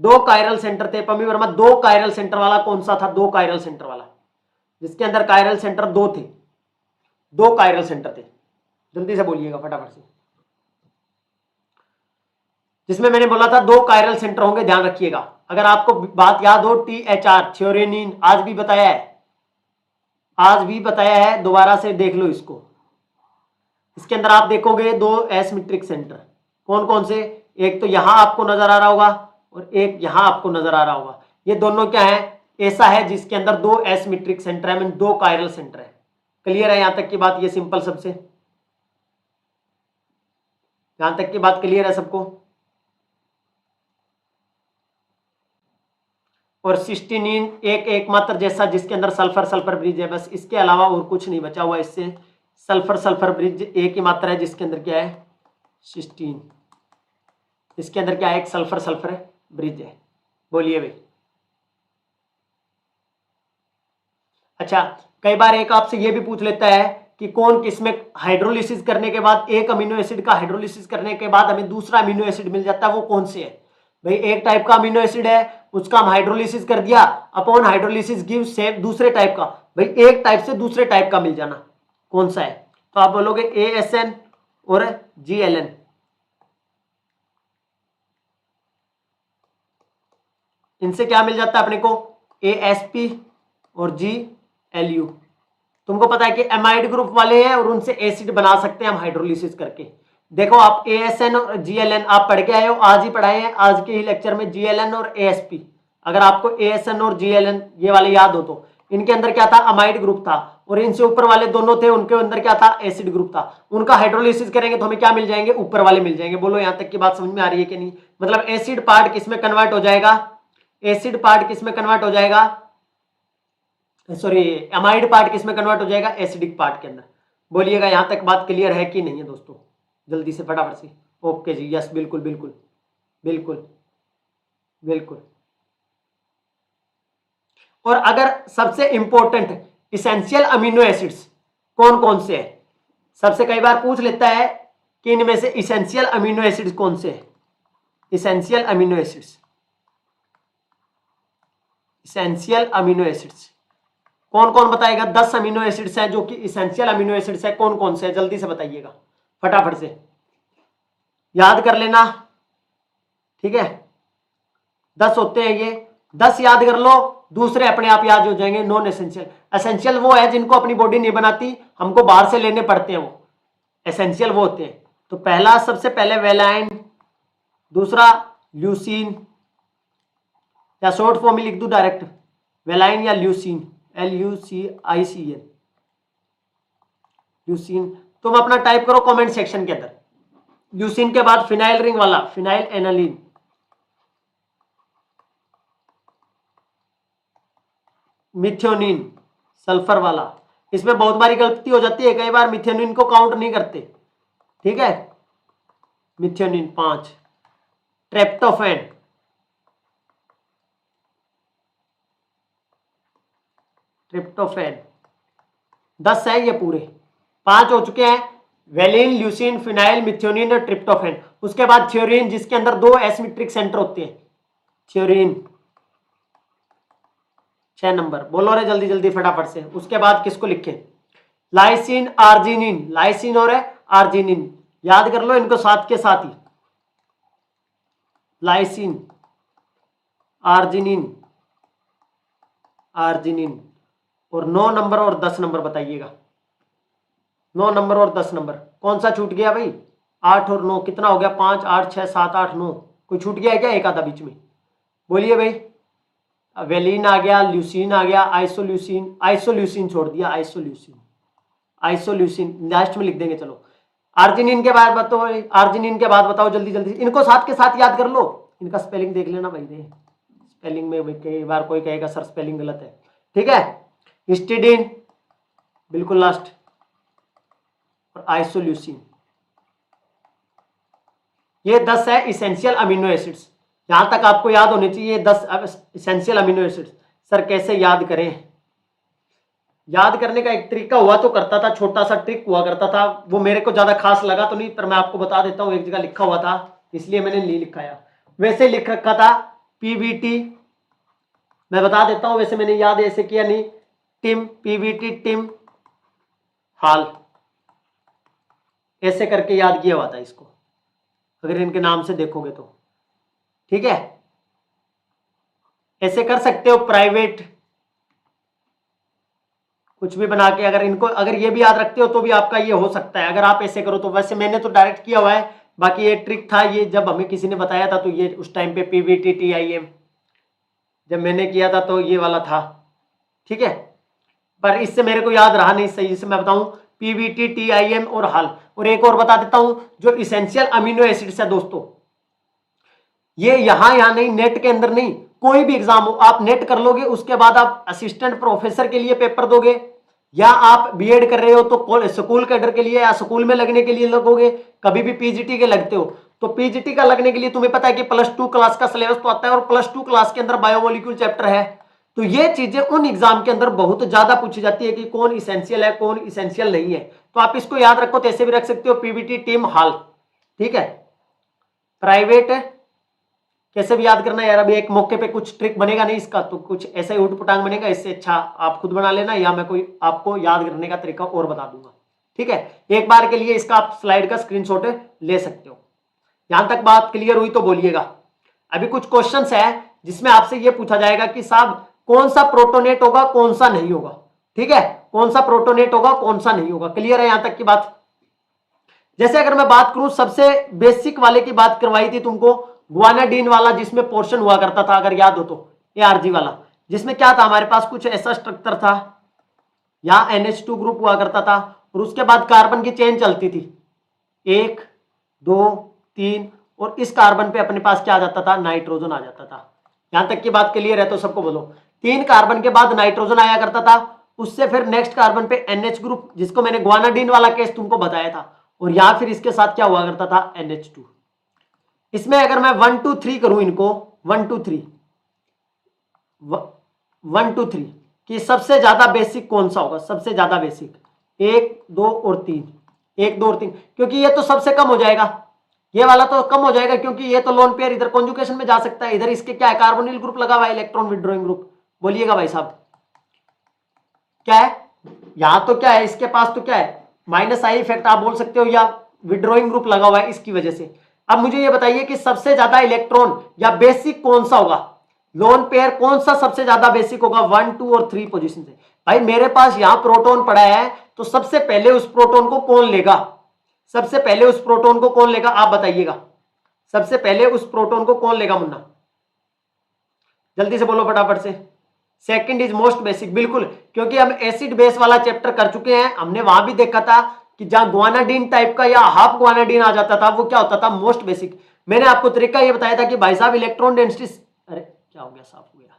दो कायरल सेंटर थे, पम्मी वर्मा, दो कायरल सेंटर वाला कौन सा था? दो कायरल सेंटर वाला, जिसके अंदर कायरल सेंटर दो थे, दो कायरल सेंटर थे, जल्दी से बोलिएगा फटाफट से। जिसमें मैंने बोला था दो कायरल सेंटर होंगे, ध्यान रखिएगा। अगर आपको बात याद हो, THR, थ्योरेनिन, आज भी बताया है, आज भी बताया है, दोबारा से देख लो इसको। इसके अंदर आप देखोगे दो एसमेट्रिक सेंटर, कौन कौन से? एक तो यहां आपको नजर आ रहा होगा और एक यहां आपको नजर आ रहा होगा। ये दोनों क्या है? ऐसा है जिसके अंदर दो एसमेट्रिक सेंटर है, मीन दो कायरल सेंटर है। क्लियर है यहां तक की बात? ये सिंपल सबसे, यहां तक की बात क्लियर है सबको? और सिस्टीनिन एक एकमात्र जैसा जिसके अंदर सल्फर सल्फर ब्रिज है, बस इसके अलावा और कुछ नहीं बचा हुआ इससे। सल्फर सल्फर ब्रिज एक ही मात्रा है जिसके अंदर क्या है? सिस्टीन। इसके अंदर क्या है? एक सल्फर सल्फर ब्रिज है। बोलिए भाई। अच्छा, कई बार एक आपसे ये भी पूछ लेता है कि कौन किसमें हाइड्रोलिसिस करने के बाद, एक अमीनो एसिड का हाइड्रोलिसिस करने के बाद हमें दूसरा अमीनो एसिड मिल जाता है, वो कौन से है? भाई एक टाइप का अमीनो एसिड है, उसका हम हाइड्रोलिसिस कर दिया, अपॉन हाइड्रोलिसिस गिव सेम दूसरे टाइप का। भाई एक टाइप से दूसरे टाइप का मिल जाना, कौन सा है? तो आप बोलोगे ASN और GLN। इनसे क्या मिल जाता है अपने को? ASP और GLU। तुमको पता है कि एमाइड ग्रुप वाले हैं और उनसे एसिड बना सकते हैं हम हाइड्रोलिसिस करके। देखो आप ASN और GLN आप पढ़ के आए हो, आज ही पढ़ाए हैं, आज के ही लेक्चर में GLN और ASP। अगर आपको ASN और GLN ये वाले याद हो तो इनके अंदर क्या था? अमाइड ग्रुप था, और इनसे ऊपर वाले दोनों थे, उनके अंदर क्या था? एसिड ग्रुप था। उनका हाइड्रोलिसिस करेंगे तो हमें क्या मिल जाएंगे? ऊपर वाले मिल जाएंगे। बोलो यहां तक की बात समझ में आ रही है कि नहीं? मतलब एसिड पार्ट किस में कन्वर्ट हो जाएगा? एसिड पार्ट किस में कन्वर्ट हो जाएगा? सॉरी, एमाइड पार्ट किस में कन्वर्ट हो जाएगा? एसिडिक पार्ट के अंदर। बोलिएगा यहां तक बात क्लियर है कि नहीं है दोस्तों? जल्दी से फटाफट से। ओके जी, यस, बिल्कुल बिल्कुल बिल्कुल बिल्कुल। और अगर सबसे इंपॉर्टेंट इसेंशियल अमीनो एसिड्स कौन कौन से हैं, सबसे कई बार पूछ लेता है कि इनमें से इसेंशियल अमीनो एसिड्स कौन से हैं? Essential amino acids, essential amino acids कौन कौन बताएगा? 10 अमीनो एसिड्स हैं जो कि इसेंशियल अमीनो एसिड्स है, कौन कौन से? जल्दी से बताइएगा फटाफट से, याद कर लेना, ठीक है? 10 होते हैं ये, 10 याद कर लो, दूसरे अपने आप याद हो जाएंगे। नॉन एसेंशियल, एसेंशियल वो है जिनको अपनी बॉडी नहीं बनाती, हमको बाहर से लेने पड़ते हैं, वो एसेंशियल वो होते हैं। तो पहला, सबसे पहले वेलाइन, दूसरा ल्यूसीन, या शॉर्ट फॉर्म में लिख दूं डायरेक्ट, वेलाइन या ल्यूसीन, LUCICN। ल्यूसीन। तुम अपना टाइप करो कमेंट सेक्शन के अंदर। ल्यूसीन के बाद फिनाइल रिंग वाला फिनाइल एनालिन, मिथ्योनिन सल्फर वाला। इसमें बहुत बारी गलती हो जाती है, कई बार मिथ्योनिन को काउंट नहीं करते, ठीक है। मिथ्योनिन 5। ट्रेप्टोफैन, ट्रिप्टोफैन 10 है ये पूरे, 5 हो चुके हैं। वेलिन, ल्यूसीन, फिनाइल, मिथ्योनिन और ट्रिप्टोफैन। उसके बाद थ्योरीन, जिसके अंदर 2 एसिमेट्रिक सेंटर होते हैं। थ्योरीन 6 नंबर। बोलो रे जल्दी जल्दी फटाफट से। उसके बाद किसको लिखे? Lysine, arginine. लाइसिन और आर्जिनिन याद कर लो इनको साथ के साथ ही। Lysine, arginine, arginine. और 9 नंबर और 10 नंबर बताइएगा। 9 नंबर और 10 नंबर कौन सा छूट गया भाई? 8 और 9 कितना हो गया? 5, 8, 6, 7, 8, 9। कोई छूट गया है क्या एक आधा बीच में? बोलिए भाई। वेलिन आ गया, ल्यूसीन आ गया, आइसोल्यूसिन, आइसोल्यूसिन छोड़ दिया, आइसोल्यूसिन, आइसोल्यूसिन लास्ट में लिख देंगे। चलो आर्जिनिन के बाद बताओ, आर्जिनिन के बाद बताओ जल्दी जल्दी। इनको साथ के साथ याद कर लो, इनका स्पेलिंग देख लेना भाई। दे स्पेलिंग में कई बार कोई कहेगा सर स्पेलिंग गलत है, ठीक है। हिस्टिडीन बिल्कुल लास्ट, और आइसोल्यूसिन। ये 10 है इसेंशियल अमीनो एसिड्स। यहां तक आपको याद होने चाहिए 10 इसेंशियल अमीनो एसिड्स। सर कैसे याद करें? याद करने का एक तरीका हुआ तो करता था, छोटा सा ट्रिक हुआ करता था, वो मेरे को ज्यादा खास लगा तो नहीं, पर मैं आपको बता देता हूँ। एक जगह लिखा हुआ था इसलिए मैंने नहीं लिखाया, वैसे लिख रखा था पीवीटी। मैं बता देता हूँ, वैसे मैंने याद ऐसे किया नहीं। टिम, पीवीटी, टिम, हाल, ऐसे करके याद किया हुआ था इसको, अगर इनके नाम से देखोगे तो, ठीक है। ऐसे कर सकते हो प्राइवेट कुछ भी बना के, अगर इनको अगर ये भी याद रखते हो तो भी आपका ये हो सकता है, अगर आप ऐसे करो तो। वैसे मैंने तो डायरेक्ट किया हुआ है, बाकी ये ट्रिक था, ये जब हमें किसी ने बताया था तो ये उस टाइम पे पीवीटी टीआईएम जब मैंने किया था तो ये वाला था, ठीक है। पर इससे मेरे को याद रहा नहीं सही से मैं बताऊं, पीवीटी टीआईएम और हाल। और एक और बता देता हूं, जो इसेंशियल अमीनो एसिड्स है दोस्तों, ये यहां नहीं, नेट के अंदर नहीं, कोई भी एग्जाम हो आप नेट कर लोगे, उसके बाद आप असिस्टेंट प्रोफेसर के लिए पेपर दोगे, या आप बीएड कर रहे हो तो स्कूल कैडर के लिए या स्कूल में लगने के लिए लगोगे, कभी भी पीजीटी के लगते हो तो पीजीटी का लगने के लिए तुम्हें पता है कि +2 क्लास का सिलेबस तो आता है, और +2 क्लास के अंदर बायोमोलिक्यूल चैप्टर है। तो ये चीजें उन एग्जाम के अंदर बहुत ज्यादा पूछी जाती है कि कौन इसेंशियल है कौन इसेंशियल नहीं है। तो आप इसको याद रखो तो ऐसे भी रख सकते हो, पीवीटी, टीम, हाल, ठीक है। प्राइवेट कैसे भी याद करना यार, अभी एक मौके पे कुछ ट्रिक बनेगा नहीं इसका, तो कुछ ऐसा ही उठपटांग बनेगा। इससे अच्छा आप खुद बना लेना, या मैं कोई आपको याद करने का तरीका और बता दूंगा, ठीक है। एक बार के लिए इसका आप स्लाइड का स्क्रीनशॉट ले सकते हो। यहां तक बात क्लियर हुई तो बोलिएगा। अभी कुछ क्वेश्चंस है जिसमें आपसे यह पूछा जाएगा कि साहब कौन सा प्रोटोनेट होगा कौन सा नहीं होगा, ठीक है। कौन सा प्रोटोनेट होगा कौन सा नहीं होगा, क्लियर है यहां तक की बात? जैसे अगर मैं बात करूं, सबसे बेसिक वाले की बात करवाई थी तुमको, गुआनाडीन वाला, जिसमें पोर्शन हुआ करता था अगर याद हो तो, ARG वाला, जिसमें क्या था हमारे पास कुछ ऐसा स्ट्रक्चर था, यहां NH2 ग्रुप हुआ करता था, और उसके बाद कार्बन की चेन चलती थी 1, 2, 3, और इस कार्बन पे अपने पास क्या आ जाता था? नाइट्रोजन आ जाता था। यहां तक की बात क्लियर है तो सबको बोलो। 3 कार्बन के बाद नाइट्रोजन आया करता था, उससे फिर नेक्स्ट कार्बन पे NH ग्रुप, जिसको मैंने गुआनाडीन वाला केस तुमको बताया था, और यहां फिर इसके साथ क्या हुआ करता था? NH2। इसमें अगर मैं 1, 2, 3 करूं इनको, 1, 2, 3, 1, 2, 3 कि सबसे ज्यादा बेसिक कौन सा होगा? सबसे ज्यादा बेसिक 1, 2 और 3, 1, 2 और 3, क्योंकि ये तो सबसे कम हो जाएगा, ये वाला तो कम हो जाएगा, क्योंकि ये तो लोन पेयर इधर कॉन्जुगेशन में जा सकता है, इधर इसके क्या है? कार्बोनिल ग्रुप लगा हुआ है, इलेक्ट्रॉन विड्रॉइंग ग्रुप। बोलिएगा भाई साहब क्या है? यहां तो क्या है इसके पास? तो क्या है? -I इफेक्ट आप बोल सकते हो, या विड्रॉइंग ग्रुप लगा हुआ है इसकी वजह से। अब मुझे ये बताइए कि सबसे ज्यादा इलेक्ट्रॉन या बेसिक कौन सा होगा? लोन पेयर कौन सा सबसे ज्यादा बेसिक होगा 1, 2 और 3 पोजीशन से? भाई मेरे पास यहां प्रोटॉन पड़ा है, तो सबसे पहले उस प्रोटॉन को कौन लेगा? सबसे पहले उस प्रोटॉन को कौन लेगा आप बताइएगा? सबसे पहले उस प्रोटॉन को कौन लेगा मुन्ना? जल्दी से बोलो फटाफट से। सेकंड इज मोस्ट बेसिक, बिल्कुल, क्योंकि हम एसिड बेस वाला चैप्टर कर चुके हैं। हमने वहां भी देखा था कि जहां ग्वानाडीन टाइप का या हाफ ग्वानाडीन आ जाता था वो क्या होता था, मोस्ट बेसिक। मैंने आपको तरीका ये बताया था कि भाई साहब इलेक्ट्रॉन डेंसिटी, अरे क्या हो गया, साफ हो गया।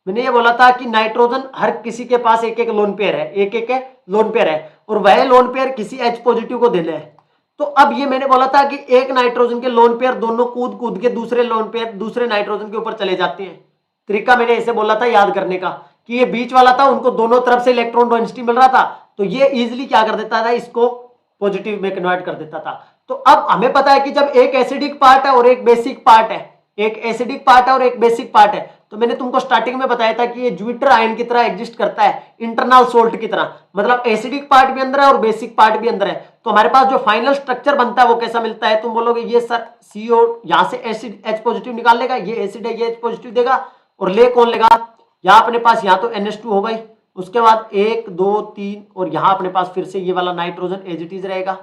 मैंने ये बोला था कि नाइट्रोजन हर किसी के पास एक एक लोन पेयर है, एक एक लोन पेयर है, और वह लोन पेयर किसी H पॉजिटिव को देना है। तो अब ये मैंने बोला था कि एक नाइट्रोजन के लोन पेयर दोनों कूद कूद के दूसरे लोन पेयर दूसरे नाइट्रोजन के ऊपर चले जाते हैं। तरीका मैंने ऐसे बोला था याद करने का कि ये बीच वाला था, उनको दोनों तरफ से इलेक्ट्रॉन डेंसिटी मिल रहा था, तो ये इजिली क्या कर देता था, इसको पॉजिटिव में कन्वर्ट कर देता था। तो अब हमें पता है कि जब एक एसिडिक पार्ट है और एक बेसिक पार्ट है, एक एसिडिक पार्ट है और एक बेसिक पार्ट है, तो मैंने तुमको स्टार्टिंग में बताया था कि ये ज्यूपिटर आयन की तरह एग्जिस्ट करता है, इंटरनल सोल्ट की तरह, मतलब एसिडिक पार्ट भी अंदर है और बेसिक पार्ट भी अंदर है। तो हमारे पास जो फाइनल स्ट्रक्चर बनता है वो कैसा मिलता है, तुम बोलोगे ये सर CO यहां से एसिड H पॉजिटिव निकाल लेगा, ये एसिड है ये H पॉजिटिव देगा, और ले कौन लेगा, यहां अपने पास यहाँ तो NH2 हो गई, उसके बाद 1 2 3, और यहां अपने पास फिर से ये वाला नाइट्रोजन एज इट इज रहेगा,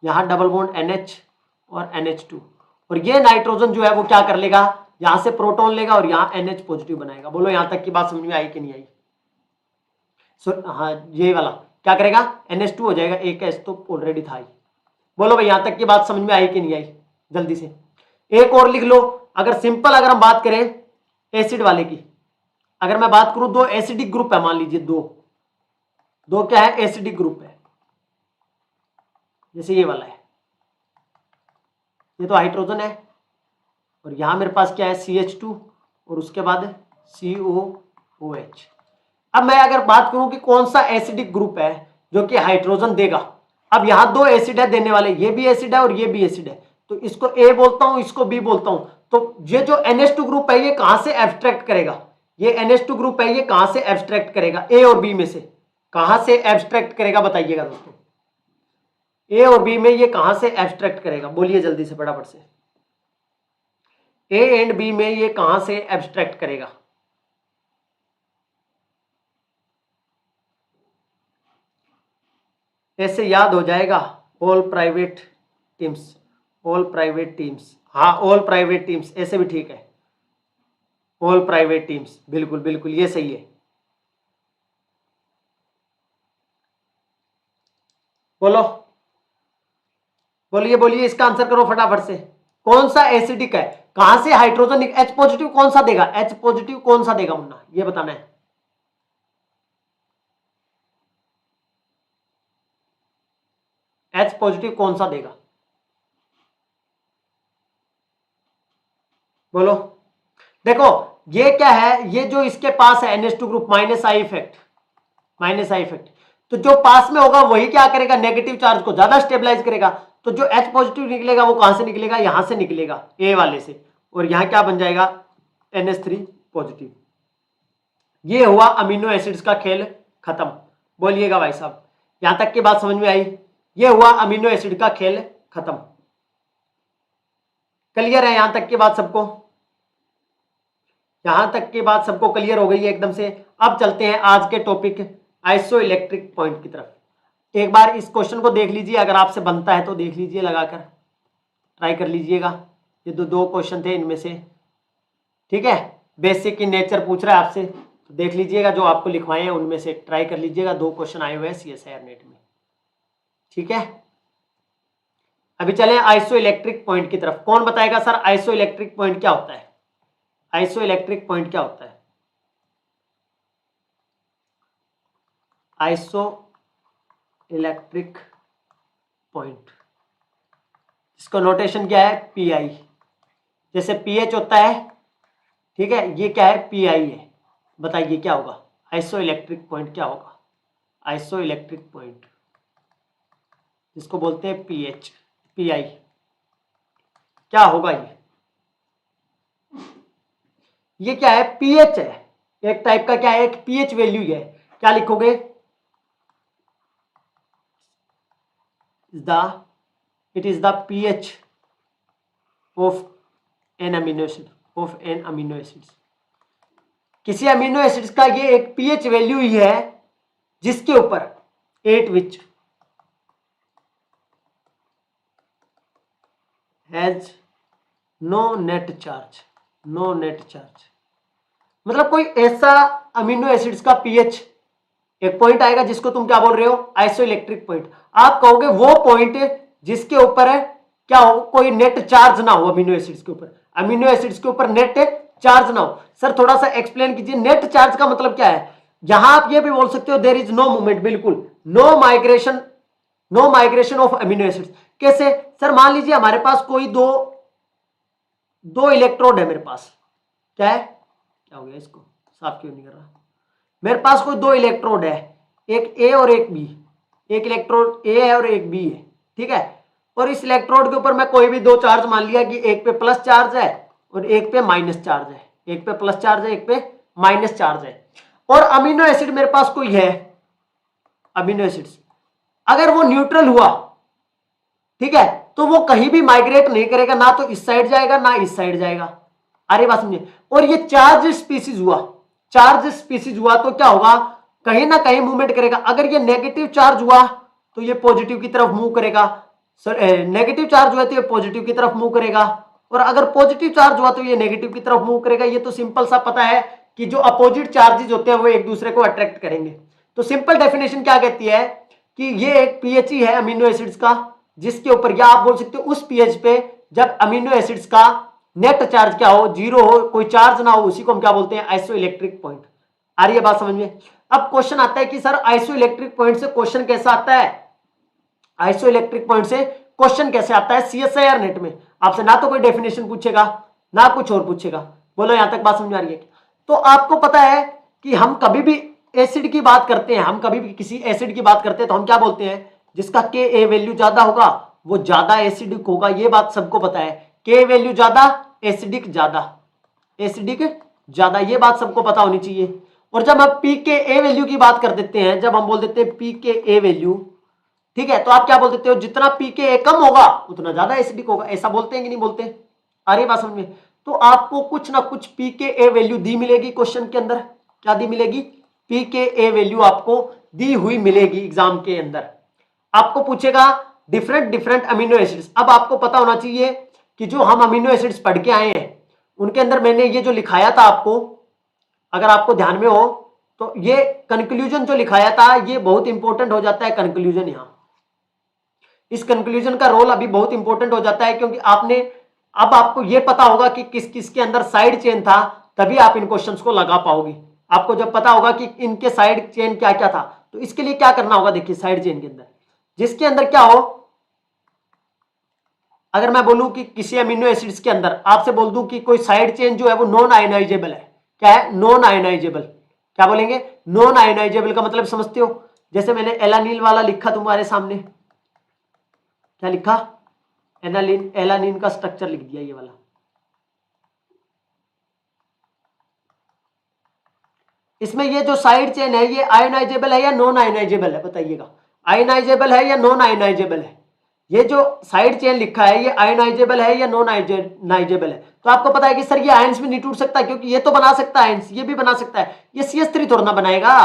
यहां डबल बॉन्ड NH और NH2, और ये नाइट्रोजन जो है वो क्या कर लेगा, यहां से प्रोटॉन लेगा और यहां NH पॉजिटिव बनाएगा। बोलो यहां तक की बात समझ में आई कि नहीं आई? हाँ, ये वाला क्या करेगा, NH2 हो जाएगा, एक H तो ऑलरेडी था ही। बोलो भाई यहां तक की बात समझ में आई कि नहीं आई? जल्दी से एक और लिख लो। अगर सिंपल अगर हम बात करें एसिड वाले की, अगर मैं बात करूं, दो एसिडिक ग्रुप है, मान लीजिए दो दो क्या है, एसिडिक ग्रुप है, जैसे ये वाला है, ये तो हाइड्रोजन है, और यहां मेरे पास क्या है CH2 और उसके बाद COOH। अब मैं अगर बात करूं कि कौन सा एसिडिक ग्रुप है जो कि हाइड्रोजन देगा, अब यहां दो एसिड है देने वाले, ये भी एसिड है और ये भी एसिड है, तो इसको A बोलता हूं, इसको B बोलता हूं। तो ये जो NH2 ग्रुप है ये कहां से एब्स्ट्रैक्ट करेगा, ये NH2 ग्रुप है ये कहां से एब्स्ट्रैक्ट करेगा, A और B में से कहां से एब्स्ट्रैक्ट करेगा, बताइएगा दोस्तों, A और B में ये कहां से एब्स्ट्रैक्ट करेगा, बोलिए जल्दी से फटाफट से, A एंड B में ये कहां से एब्स्ट्रैक्ट करेगा? ऐसे याद हो जाएगा, all private teams, all private teams, हाँ ऑल प्राइवेट टीम्स, ऐसे भी ठीक है, ऑल प्राइवेट टीम्स, बिल्कुल बिल्कुल ये सही है। बोलो बोलिए बोलिए, इसका आंसर करो फटाफट से, कौन सा एसिडिक है, कहां से हाइड्रोजन, H पॉजिटिव कौन सा देगा, H पॉजिटिव कौन सा देगा मुन्ना, ये बताना है। H पॉजिटिव कौन सा देगा, बोलो। देखो ये क्या है, ये जो इसके पास है NH2 group, minus I effect, minus I effect, तो जो पास में होगा वही क्या करेगा, नेगेटिव चार्ज को ज्यादा स्टेबलाइज करेगा। तो जो H पॉजिटिव निकलेगा वो कहां से निकलेगा, यहां से निकलेगा, A वाले से, और यहां क्या बन जाएगा, NH3 पॉजिटिव। ये हुआ अमीनो एसिड्स का खेल खत्म। बोलिएगा भाई साहब, यहां तक की बात समझ में आई? ये हुआ अमीनो एसिड का खेल खत्म। क्लियर है यहां तक की बात सबको? यहां तक की बात सबको क्लियर हो गई है एकदम से? अब चलते हैं आज के टॉपिक आइसो इलेक्ट्रिक पॉइंट की तरफ। एक बार इस क्वेश्चन को देख लीजिए, अगर आपसे बनता है तो देख लीजिए, लगाकर ट्राई कर लीजिएगा। ये दो क्वेश्चन थे इनमें से, ठीक है, बेसिक इन नेचर पूछ रहा है आपसे, तो देख लीजिएगा, जो आपको लिखवाए हैं उनमें से ट्राई कर लीजिएगा। दो क्वेश्चन आए हुए हैं CSIR नेट में, ठीक है। अभी चलें आइसो इलेक्ट्रिक पॉइंट की तरफ। कौन बताएगा सर आइसो इलेक्ट्रिक पॉइंट क्या होता है? आइसो इलेक्ट्रिक पॉइंट क्या होता है? आइसो इलेक्ट्रिक पॉइंट, इसका नोटेशन क्या है, PI, जैसे PH होता है, ठीक है, ये क्या है, PI है। बताइए क्या होगा, आइसो इलेक्ट्रिक पॉइंट क्या होगा? आइसो इलेक्ट्रिक पॉइंट जिसको बोलते हैं PH, PI, क्या होगा ये क्या है, pH है, एक टाइप का, क्या है, एक pH वैल्यू है। क्या लिखोगे, it is the pH of an amino acid, of an amino acids. किसी अमीनो एसिड्स का ये एक pH वैल्यू ही है जिसके ऊपर at which has no net charge, no net charge, मतलब कोई ऐसा अमीनो एसिड्स का पीएच एक पॉइंट आएगा जिसको तुम क्या बोल रहे हो, आइसोइलेक्ट्रिक पॉइंट। आप कहोगे वो पॉइंट जिसके ऊपर है क्या हो, कोई नेट चार्ज ना हो अमीनो एसिड्स के ऊपर, अमीनो एसिड्स के ऊपर नेट चार्ज ना हो। सर थोड़ा सा एक्सप्लेन कीजिए, नेट चार्ज का मतलब क्या है। यहां आप ये भी बोल सकते हो देयर इज नो मूवमेंट, बिल्कुल no migration, no migration of amino acids. कैसे सर, मान लीजिए हमारे पास कोई दो इलेक्ट्रोड है मेरे पास, क्या है, क्या हो गया इसको साफ क्यों नहीं कर रहा, मेरे पास कोई दो इलेक्ट्रोड है, एक ए और एक बी, एक इलेक्ट्रोड ए है और एक बी है, ठीक है। और इस इलेक्ट्रोड के ऊपर मैं कोई भी दो चार्ज मान लिया कि एक पे प्लस चार्ज है और एक पे माइनस चार्ज है, एक पे प्लस चार्ज है एक पे माइनस चार्ज है। और अमीनो एसिड मेरे पास कोई है, अमीनो एसिड्स अगर वो न्यूट्रल हुआ, ठीक है, तो वो कहीं भी माइग्रेट नहीं करेगा, ना तो इस साइड जाएगा ना इस साइड जाएगा। अरे बात समझे। और ये चार्ज स्पीसीज हुआ, चार्ज स्पीसीज हुआ तो क्या होगा, कहीं ना कहीं मूवमेंट करेगा। अगर ये नेगेटिव चार्ज हुआ तो ये पॉजिटिव की तरफ मूव करेगा, सर नेगेटिव चार्ज हुआ तो ये पॉजिटिव की तरफ मूव करेगा, और अगर पॉजिटिव चार्ज हुआ तो ये नेगेटिव की तरफ मूव करेगा। ये तो सिंपल सा पता है कि जो अपोजिट चार्जेस होते हैं वो एक दूसरे को अट्रैक्ट करेंगे। तो सिंपल डेफिनेशन क्या कहती है कि ये एक पीएच ही है अमीनो एसिड्स का, जिसके ऊपर, या आप बोल सकते हो उस पीएच पे जब अमीनो एसिड्स का नेट चार्ज क्या हो, जीरो हो, कोई चार्ज ना हो, उसी को हम क्या बोलते हैं, आइसोइलेक्ट्रिक पॉइंट। आ रही है बात समझ में। अब क्वेश्चन आता है कि सर आइसोइलेक्ट्रिक पॉइंट से क्वेश्चन कैसा आता है, आइसोइलेक्ट्रिक पॉइंट से क्वेश्चन कैसे आता है सीएसआईआर नेट में। आपसे ना तो कोई डेफिनेशन पूछेगा ना कुछ और पूछेगा। बोलो यहां तक बात समझ आ रही है। तो आपको पता है कि हम कभी भी एसिड की बात करते हैं, हम कभी भी किसी एसिड की बात करते हैं तो हम क्या बोलते हैं, जिसका के ए वैल्यू ज्यादा होगा वो ज्यादा एसिडिक होगा। ये बात सबको पता है, के वैल्यू ज्यादा एसिडिक ज्यादा, एसिडिक ज्यादा, ये बात सबको पता होनी चाहिए। और जब हम पी के ए वैल्यू की बात कर देते हैं, जब हम बोल देते हैं पी के ए वैल्यू, ठीक है, तो आप क्या बोल देते हो, जितना पी के ए कम होगा उतना ज्यादा एसिडिक होगा। ऐसा बोलते हैं कि नहीं बोलते, आ रही बात समझ में। तो आपको कुछ ना कुछ पी के ए वैल्यू दी मिलेगी क्वेश्चन के अंदर, क्या दी मिलेगी, पी के ए वैल्यू आपको दी हुई मिलेगी एग्जाम के अंदर। आपको पूछेगा डिफरेंट डिफरेंट अमीनो एसिड्स। अब आपको पता होना चाहिए कि जो हम अमीनो एसिड्स पढ़ के आए हैं उनके अंदर मैंने ये जो लिखाया था आपको, अगर आपको ध्यान में हो तो ये कंक्लूजन जो लिखाया था ये बहुत इंपॉर्टेंट हो जाता है। कंक्लूजन, यहां इस कंक्लूजन का रोल अभी बहुत इंपॉर्टेंट हो जाता है, क्योंकि आपने, अब आपको यह पता होगा कि किस किस के अंदर साइड चेन था, तभी आप इन क्वेश्चंस को लगा पाओगे। आपको जब पता होगा कि इनके साइड चेन क्या क्या था, तो इसके लिए क्या करना होगा, देखिए साइड चेन के अंदर, जिसके अंदर क्या हो, अगर मैं बोलूं कि किसी अमीनो एसिड्स के अंदर आपसे बोल दूं कि कोई साइड चेन जो है वो नॉन आयोनाइजेबल है, क्या है, नॉन आयोनाइजेबल, क्या बोलेंगे, नॉन आयोनाइजेबल का मतलब समझते हो। जैसे मैंने एलानिल वाला लिखा तुम्हारे सामने, क्या लिखा, एनालिन, एलानिन का स्ट्रक्चर लिख दिया ये वाला। इसमें ये जो साइड चेन है ये आयोनाइजेबल है या नॉन आयोनाइजेबल है, बताइएगा, आयोनाइजेबल है या नॉन आयोनाइजेबल है। ये जो साइड चेन लिखा है ये आयोनाइजेबल है या नॉन आयोनाइजेबल है। तो आपको पता है कि सर ये आयंस भी नहीं टूट सकता, क्योंकि ये तो बना सकता है आयंस, ये भी बना सकता है, ये CH3 थोड़ा ना बनाएगा,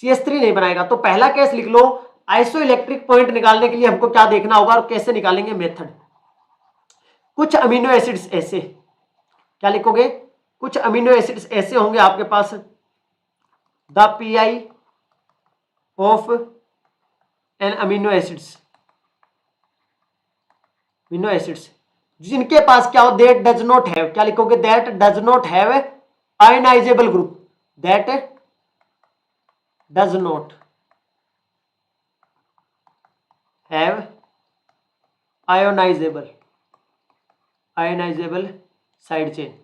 CH3 नहीं बनाएगा। तो पहला केस लिख लो, आइसोइलेक्ट्रिक पॉइंट निकालने के लिए हमको क्या देखना होगा और कैसे निकालेंगे, मेथड। कुछ अमीनो एसिड्स ऐसे, क्या लिखोगे, कुछ अमीनो एसिड्स ऐसे होंगे आपके पास, the pi of an amino acids, amino acids जिनके पास क्या हो, दैट डज नॉट हैव, क्या लिखोगे, that does not have ionisable group, that does not have ionisable, ionisable side chain,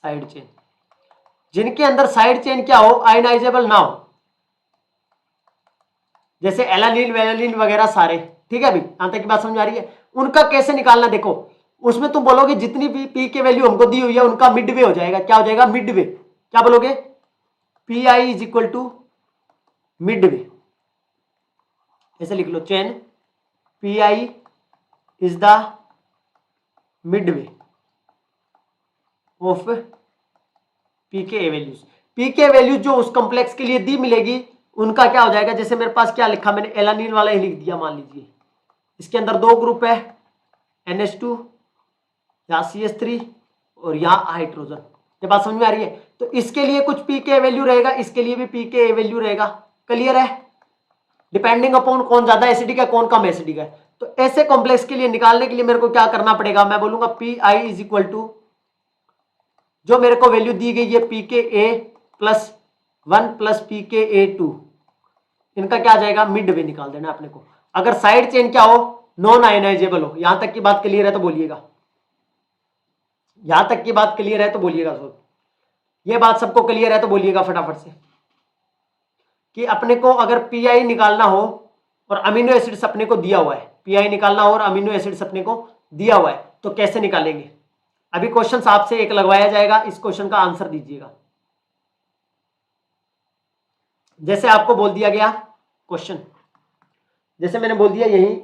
side chain, जिनके अंदर साइड चेन क्या हो, आयोनाइजेबल ना हो, जैसे एलानिन वेलानिन वगैरह सारे, ठीक है। अभी यहां तक की बात समझ आ रही है। उनका कैसे निकालना, देखो उसमें तुम बोलोगे जितनी भी पी के वैल्यू हमको दी हुई है उनका मिड वे हो जाएगा, क्या हो जाएगा, मिड वे, क्या बोलोगे, P I is equal to mid way, ऐसे लिख लो, chain P I is the mid way of P K values. P K values जो उस कॉम्प्लेक्स के लिए दी मिलेगी उनका क्या हो जाएगा, जैसे मेरे पास क्या लिखा मैंने, एलानिन वाला ही लिख दिया, मान लीजिए इसके अंदर दो ग्रुप है, NH2 यहाँ CH3 और यहाँ हाइड्रोजन, ये बात समझ में आ रही है? तो इसके लिए कुछ पी के वैल्यू रहेगा, इसके लिए भी पी के वैल्यू रहेगा। क्लियर है? डिपेंडिंग अपॉन कौन ज्यादा एसिडिक है कौन कम एसिडिक है। तो ऐसे कॉम्प्लेक्स के लिए निकालने के लिए मेरे को क्या करना पड़ेगा, मैं बोलूंगा P I is equal to, जो मेरे को वैल्यू दी गई है पी के ए प्लस 1 प्लस पी के ए 2, इनका क्या आ जाएगा, मिड वे निकाल देना अपने को। अगर साइड चेन क्या हो, नॉन आयनाइजेबल हो। यहां तक की बात क्लियर है तो बोलिएगा, यहां तक की बात क्लियर है तो बोलिएगा। ये बात सबको क्लियर है तो बोलिएगा फटाफट से कि अपने को अगर पीआई निकालना हो और अमीनो एसिड्स अपने को दिया हुआ है, पीआई निकालना हो और अमीनो एसिड्स अपने को दिया हुआ है, तो कैसे निकालेंगे। अभी क्वेश्चन आपसे एक लगवाया जाएगा, इस क्वेश्चन का आंसर दीजिएगा। जैसे आपको बोल दिया गया क्वेश्चन, जैसे मैंने बोल दिया यही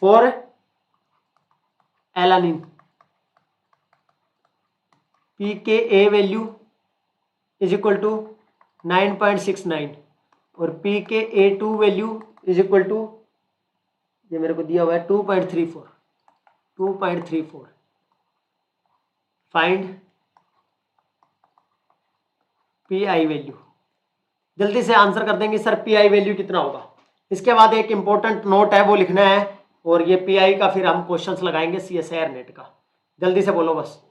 फॉर एलानिन पी के ए वैल्यू इज इक्वल टू 9.69 और पी के ए 2 वैल्यू इज इक्वल टू, ये मेरे को दिया हुआ है 2.34। Find P I value. जल्दी से आंसर कर देंगे सर पी आई वैल्यू कितना होगा। इसके बाद एक इंपॉर्टेंट नोट है वो लिखना है, और ये पी आई का फिर हम क्वेश्चंस लगाएंगे CSIR नेट का। जल्दी से बोलो बस,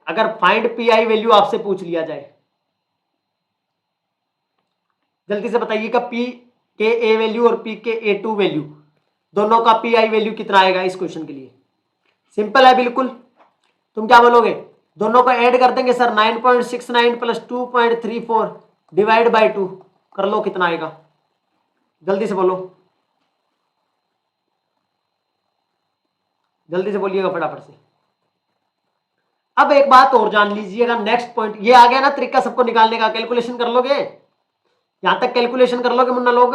अगर फाइंड पी आई वैल्यू आपसे पूछ लिया जाए, जल्दी से बताइएगा पी के ए वैल्यू और पी के ए 2 वैल्यू दोनों का पी आई वैल्यू कितना आएगा इस क्वेश्चन के लिए। सिंपल है बिल्कुल, तुम क्या बोलोगे, दोनों को ऐड कर देंगे सर, 9.69 प्लस 2.34 डिवाइड बाय 2 कर लो, कितना आएगा, जल्दी से बोलो, जल्दी से बोलिएगा फटाफट से। अब एक बात और जान लीजिएगा, नेक्स्ट पॉइंट ये आ गया ना तरीका सबको निकालने का, कैलकुलेशन कर लोगे, यहां तक कैलकुलेशन कर लोगे मुन्ना लोग।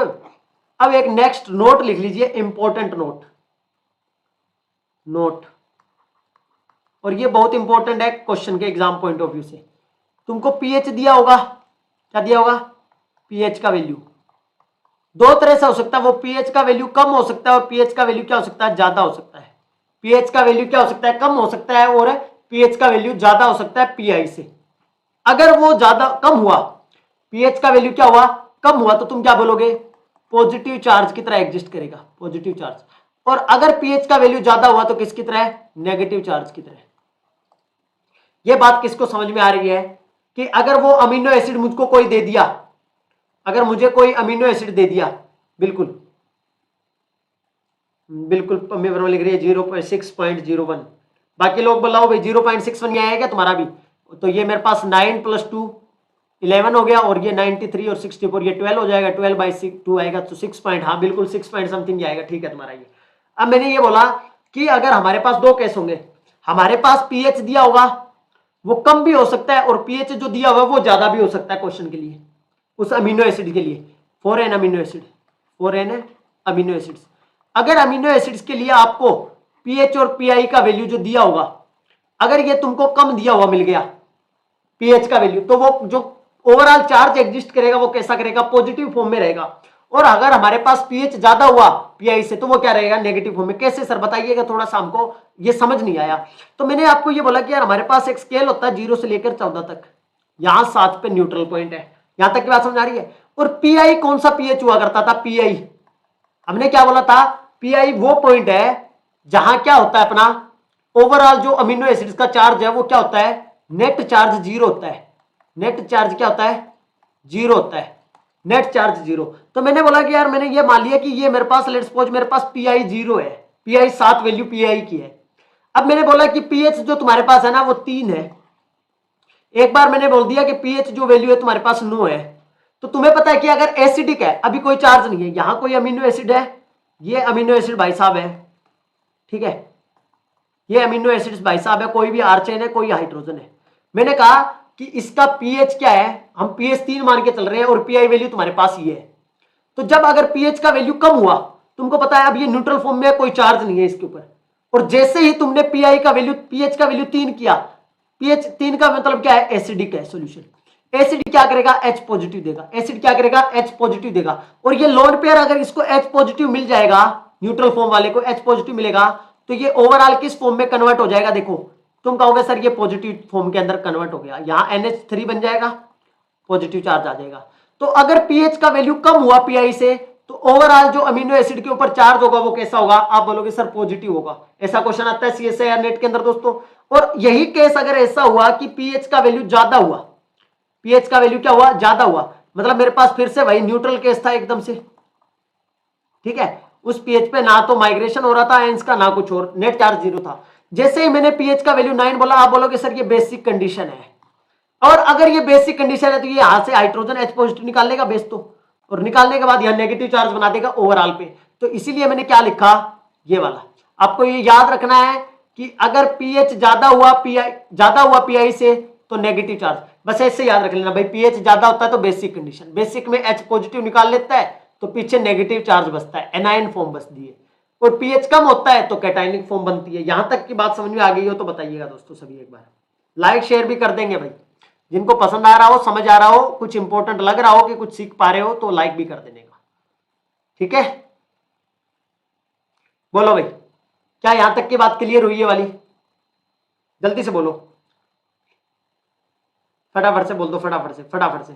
अब एक नेक्स्ट नोट लिख लीजिए, इंपॉर्टेंट नोट, और ये बहुत इंपॉर्टेंट है क्वेश्चन के एग्जाम पॉइंट ऑफ व्यू से। तुमको पीएच दिया होगा, क्या दिया होगा, पीएच का वैल्यू दो तरह से हो सकता है, वो पीएच का वैल्यू कम हो सकता है और पीएच का वैल्यू क्या हो सकता है, ज्यादा हो सकता है। पीएच का वैल्यू क्या हो सकता है, कम हो सकता है, और पीएच का वैल्यू ज्यादा हो सकता है पीआई से। अगर वो ज्यादा कम हुआ, पीएच का वैल्यू क्या हुआ, कम हुआ, तो तुम क्या बोलोगे, पॉजिटिव चार्ज की तरह एग्जिस्ट करेगा, पॉजिटिव चार्ज। और अगर पीएच का वैल्यू ज्यादा हुआ तो किसकी तरह, नेगेटिव चार्ज की तरह। यह बात किसको समझ में आ रही है कि अगर वो अमीनो एसिड मुझको कोई दे दिया, अगर मुझे कोई अमीनो एसिड दे दिया, बिल्कुल लिख रही है 0.6.01, बाकी लोग बोलाओ भाई 0.61 ये आएगा तुम्हारा भी, तो ये मेरे पास 9 + 2 11 हो गया, और ये 93 और 64 ये 12 हो जाएगा, 12/2 आएगा, तो 6 पॉइंट, हाँ बिल्कुल 6 पॉइंट समथिंग आएगा, ठीक है तुम्हारा ये। अब मैंने ये बोला कि अगर हमारे पास दो केस होंगे, हमारे पास पीएच दिया होगा वो कम भी हो सकता है, और पीएच जो दिया हुआ वो ज्यादा भी हो सकता है क्वेश्चन के लिए, उस अमीनो एसिड के लिए, फॉर एन अमीनो एसिड्स। अगर अमीनो एसिड्स के लिए आपको पीएच और पीआई का वैल्यू जो दिया होगा, अगर ये तुमको कम दिया हुआ मिल गया पीएच का वैल्यू, तो वो जो ओवरऑल चार्ज एग्जिस्ट करेगा वो कैसा करेगा, पॉजिटिव फॉर्म में रहेगा। और अगर हमारे पास पीएच ज्यादा हुआ पीआई से, तो वो क्या रहेगा, नेगेटिव फॉर्म में। कैसे सर बताइएगा, थोड़ा सा हमको ये समझ नहीं आया। तो मैंने आपको ये बोला कि यार हमारे पास एक स्केल होता है 0 से लेकर 14 तक, यहां 7 पे न्यूट्रल पॉइंट है, यहां तक की बात समझ आ रही है। और पीआई कौन सा पीएच हुआ करता था, पीआई हमने क्या बोला था, पीआई वो पॉइंट है जहां क्या होता है अपना ओवरऑल जो अमीनो एसिड्स का चार्ज है वो क्या होता है, नेट चार्ज 0 होता है। नेट चार्ज क्या होता है, 0 होता है, नेट चार्ज 0। तो मैंने बोला कि यार मैंने ये मान लिया कि ये मेरे पास, लेट्स सपोज मेरे पास पीआई 0 है, पीआई 7 वैल्यू पीआई की है। अब मैंने बोला कि पीएच जो तुम्हारे पास है ना वो 3 है। एक बार मैंने बोल दिया कि पीएच जो वैल्यू है तुम्हारे पास 9 है, तो तुम्हें पता है कि अगर एसिडिक है, अभी कोई चार्ज नहीं है, यहां कोई अमीनो एसिड है, ये अमीनो एसिड भाई साहब है, ठीक है, ये अमीनो एसिड्स भाई साहब है, कोई भी आर चेन है, कोई हाइड्रोजन है। मैंने कहा कि इसका पीएच क्या है, हम पीएच 3 मान के चल रहे हैं, और पीआई वैल्यू तुम्हारे पास ये है। तो जब अगर पीएच का वैल्यू कम हुआ, तुमको पता है अब ये न्यूट्रल फॉर्म में, कोई चार्ज नहीं है इसके ऊपर, और जैसे ही तुमने पीआई का वैल्यू, पीएच का वैल्यू 3 किया, पीएच 3 का मतलब क्या है, एसिडिक है सॉल्यूशन। एसिड क्या करेगा, H पॉजिटिव देगा, एसिड क्या करेगा, H पॉजिटिव देगा। और ये लोन पेयर अगर इसको H पॉजिटिव मिल जाएगा, न्यूट्रल फॉर्म वाले को H पॉजिटिव मिलेगा, तो ये ओवरऑल किस फॉर्म में कन्वर्ट हो जाएगा, देखो, तुम कहोगे सर ये पॉजिटिव फॉर्म के अंदर कन्वर्ट हो गया, यहाँ NH3 बन जाएगा, पॉजिटिव चार्ज आ जाएगा। तो अगर पीएच का वैल्यू कम हुआ पीआई से तो ओवरऑल जो अमीनो एसिड के ऊपर चार्ज होगा वो कैसा होगा, आप बोलोगे सर पॉजिटिव होगा। ऐसा क्वेश्चन आता है CSIR नेट के अंदर दोस्तों। और यही केस अगर ऐसा हुआ कि पीएच का वैल्यू ज्यादा हुआ, पीएच का वैल्यू क्या हुआ, ज्यादा हुआ, मतलब मेरे पास फिर से वही न्यूट्रल केस था एकदम से, ठीक है, उस पीएच पे ना तो माइग्रेशन हो रहा था आयंस का ना कुछ और, नेट चार्ज 0 था। जैसे ही मैंने पीएच का वैल्यू 9 बोला, आप बोलोगे सर ये बेसिक कंडीशन है। और अगर ये बेसिक कंडीशन है तो ये यहां से हाइड्रोजन H पॉजिटिव निकाल लेगा बेस तो, और निकालने के बाद यहां नेगेटिव चार्ज बना देगा ओवरऑल पे। तो इसीलिए मैंने क्या लिखा, ये वाला। आपको ये याद रखना है कि अगर पीएच ज्यादा हुआ पीआई से तो नेगेटिव चार्ज, बस ऐसे याद रख लेना भाई, पीएच ज्यादा होता है तो बेसिक कंडीशन, बेसिक में H पॉजिटिव निकाल लेता है तो पीछे नेगेटिव चार्ज बचता है, एनायन फॉर्म बचती है। और पीएच कम होता है तो कैटायनिक फॉर्म बनती है। यहां तक की बात समझ में आ गई हो तो बताइएगा दोस्तों सभी, एक बार लाइक शेयर भी कर देंगे भाई, जिनको पसंद आ रहा हो, समझ आ रहा हो, कुछ इंपॉर्टेंट लग रहा हो कि कुछ सीख पा रहे हो तो लाइक भी कर देने का, ठीक है। बोलो भाई, क्या यहां तक की बात क्लियर हुई है वाली, जल्दी से बोलो, फटाफट से बोल दो, फटाफट से फटाफट से।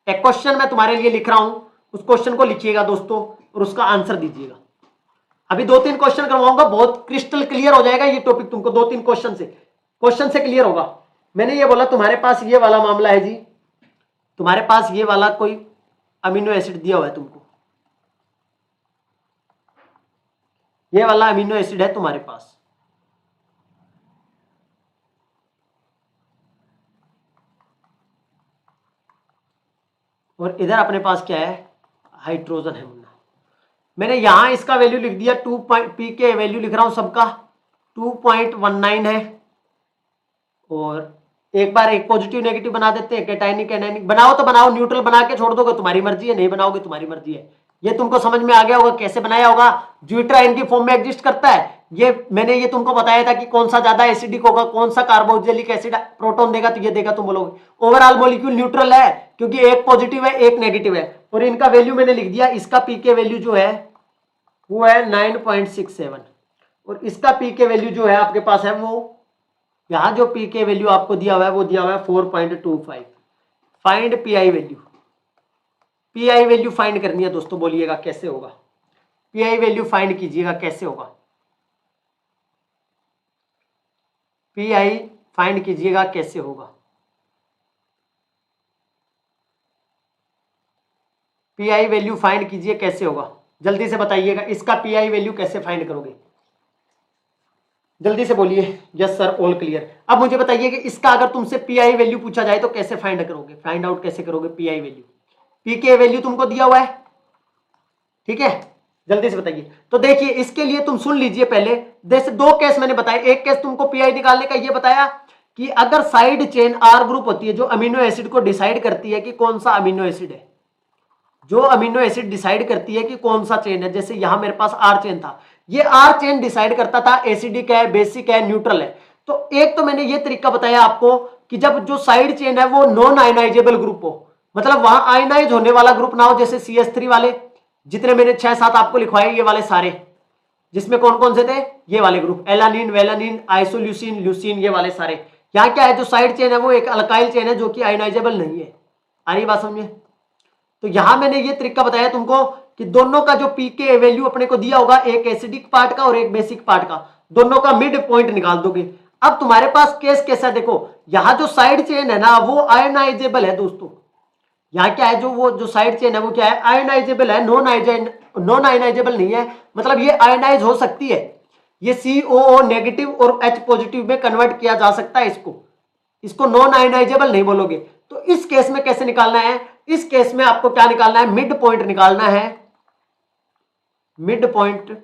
एक क्वेश्चन मैं तुम्हारे लिए लिख रहा हूं, उस क्वेश्चन को लिखिएगा दोस्तों और उसका आंसर दीजिएगा। अभी 2-3 क्वेश्चन करवाऊंगा, बहुत क्रिस्टल क्लियर हो जाएगा ये टॉपिक तुमको, 2-3 क्वेश्चन से क्लियर होगा। मैंने ये बोला तुम्हारे पास ये वाला मामला है जी, तुम्हारे पास ये वाला कोई अमीनो एसिड दिया हुआ है तुमको, ये वाला अमीनो एसिड है तुम्हारे पास, और इधर अपने पास क्या है, हाइड्रोजन है मुन्ना। मैंने यहां इसका वैल्यू लिख दिया 2 पी के वैल्यू लिख रहा हूं सबका 2.19 है, और एक बार एक पॉजिटिव नेगेटिव बना देते हैं, कैटायनिक एनायनिक बनाओ तो बनाओ, न्यूट्रल बना के छोड़ दोगे तुम्हारी मर्जी है, नहीं बनाओगे तुम्हारी मर्जी है। ये तुमको समझ में आ गया होगा कैसे बनाया होगा, ज्यूट्राइन की फॉर्म में एग्जिस्ट करता है। ये मैंने ये तुमको बताया था कि कौन सा ज्यादा एसिडिक होगा, कौन सा कार्बोक्सिलिक एसिड प्रोटॉन देगा, तो ये देगा तुम बोलोगे। ओवरऑल मॉलिक्यूल न्यूट्रल है क्योंकि एक पॉजिटिव है एक नेगेटिव है, और इनका वैल्यू मैंने लिख दिया, इसका पीके वैल्यू जो है वो है 9.67, और इसका पीके वैल्यू जो है आपके पास है वो, यहां जो पी के वैल्यू आपको दिया हुआ है वो दिया हुआ है 4.25। Find pi value, pi value find करनी है दोस्तों, बोलिएगा कैसे होगा, पीआई वैल्यू फाइंड कीजिएगा कैसे होगा, पीआई फाइंड कीजिएगा कैसे होगा, पीआई वैल्यू फाइंड कीजिए कैसे होगा, जल्दी से बताइएगा इसका पीआई वैल्यू कैसे फाइंड करोगे, जल्दी से बोलिए। Yes sir all clear. अब मुझे बताइए कि इसका अगर तुमसे पीआई वैल्यू पूछा जाए तो कैसे फाइंड करोगे, फाइंड आउट कैसे करोगे पीआई वैल्यू, पीके वैल्यू तुमको दिया हुआ है, ठीक है, जल्दी से बताइए। तो देखिए इसके लिए तुम सुन लीजिए पहले, जैसे 2 केस मैंने बताया, एक केस तुमको पीआई निकालने का ये बताया कि अगर साइड चेन आर ग्रुप होती है जो अमीनो एसिड को डिसाइड करती है कि कौन सा अमीनो एसिड है, जो अमीनो एसिड डिसाइड करती है कि कौन सा चेन है, जैसे यहां मेरे पास आर चेन था, ये आर चेन डिसाइड करता था एसिडिक है, बेसिक है, न्यूट्रल है। तो एक तो मैंने ये तरीका बताया आपको कि जब जो साइड चेन है वो नॉन आयनाइजेबल ग्रुप हो, मतलब वहां आयनाइज होने वाला ग्रुप ना हो, जैसे CH3 वाले जितने मैंने 6-7 आपको लिखवाए ये वाले सारे, जिसमें कौन कौन से थे, ये वाले ग्रुप, एलानिन, वेलानिन, आइसोल्यूसिन, ल्यूसिन, ये वाले सारे। यहाँ क्या है, जो साइड चेन है वो एक अल्काइल चेन है जो कि आयनाइजेबल नहीं है। आ रही बात समझे। तो यहां मैंने ये तरीका बताया तुमको कि दोनों का जो पीके वैल्यू अपने को दिया होगा, एक एसिडिक पार्ट का और एक बेसिक पार्ट का, दोनों का मिड पॉइंट निकाल दोगे। अब तुम्हारे पास केस कैसा, देखो यहां जो साइड चेन है ना वो आयनाइजेबल है दोस्तों, यहाँ क्या है, जो साइड चेन है वो क्या है, आयनाइजेबल है, नॉन आयनाइजेबल नहीं है, मतलब ये आयनाइज हो सकती है, ये COO नेगेटिव और H पॉजिटिव में कन्वर्ट किया जा सकता है, इसको नॉन आयनाइजेबल नहीं बोलोगे। तो इस केस में कैसे निकालना है, इस केस में आपको क्या निकालना है, मिड पॉइंट निकालना है, mid point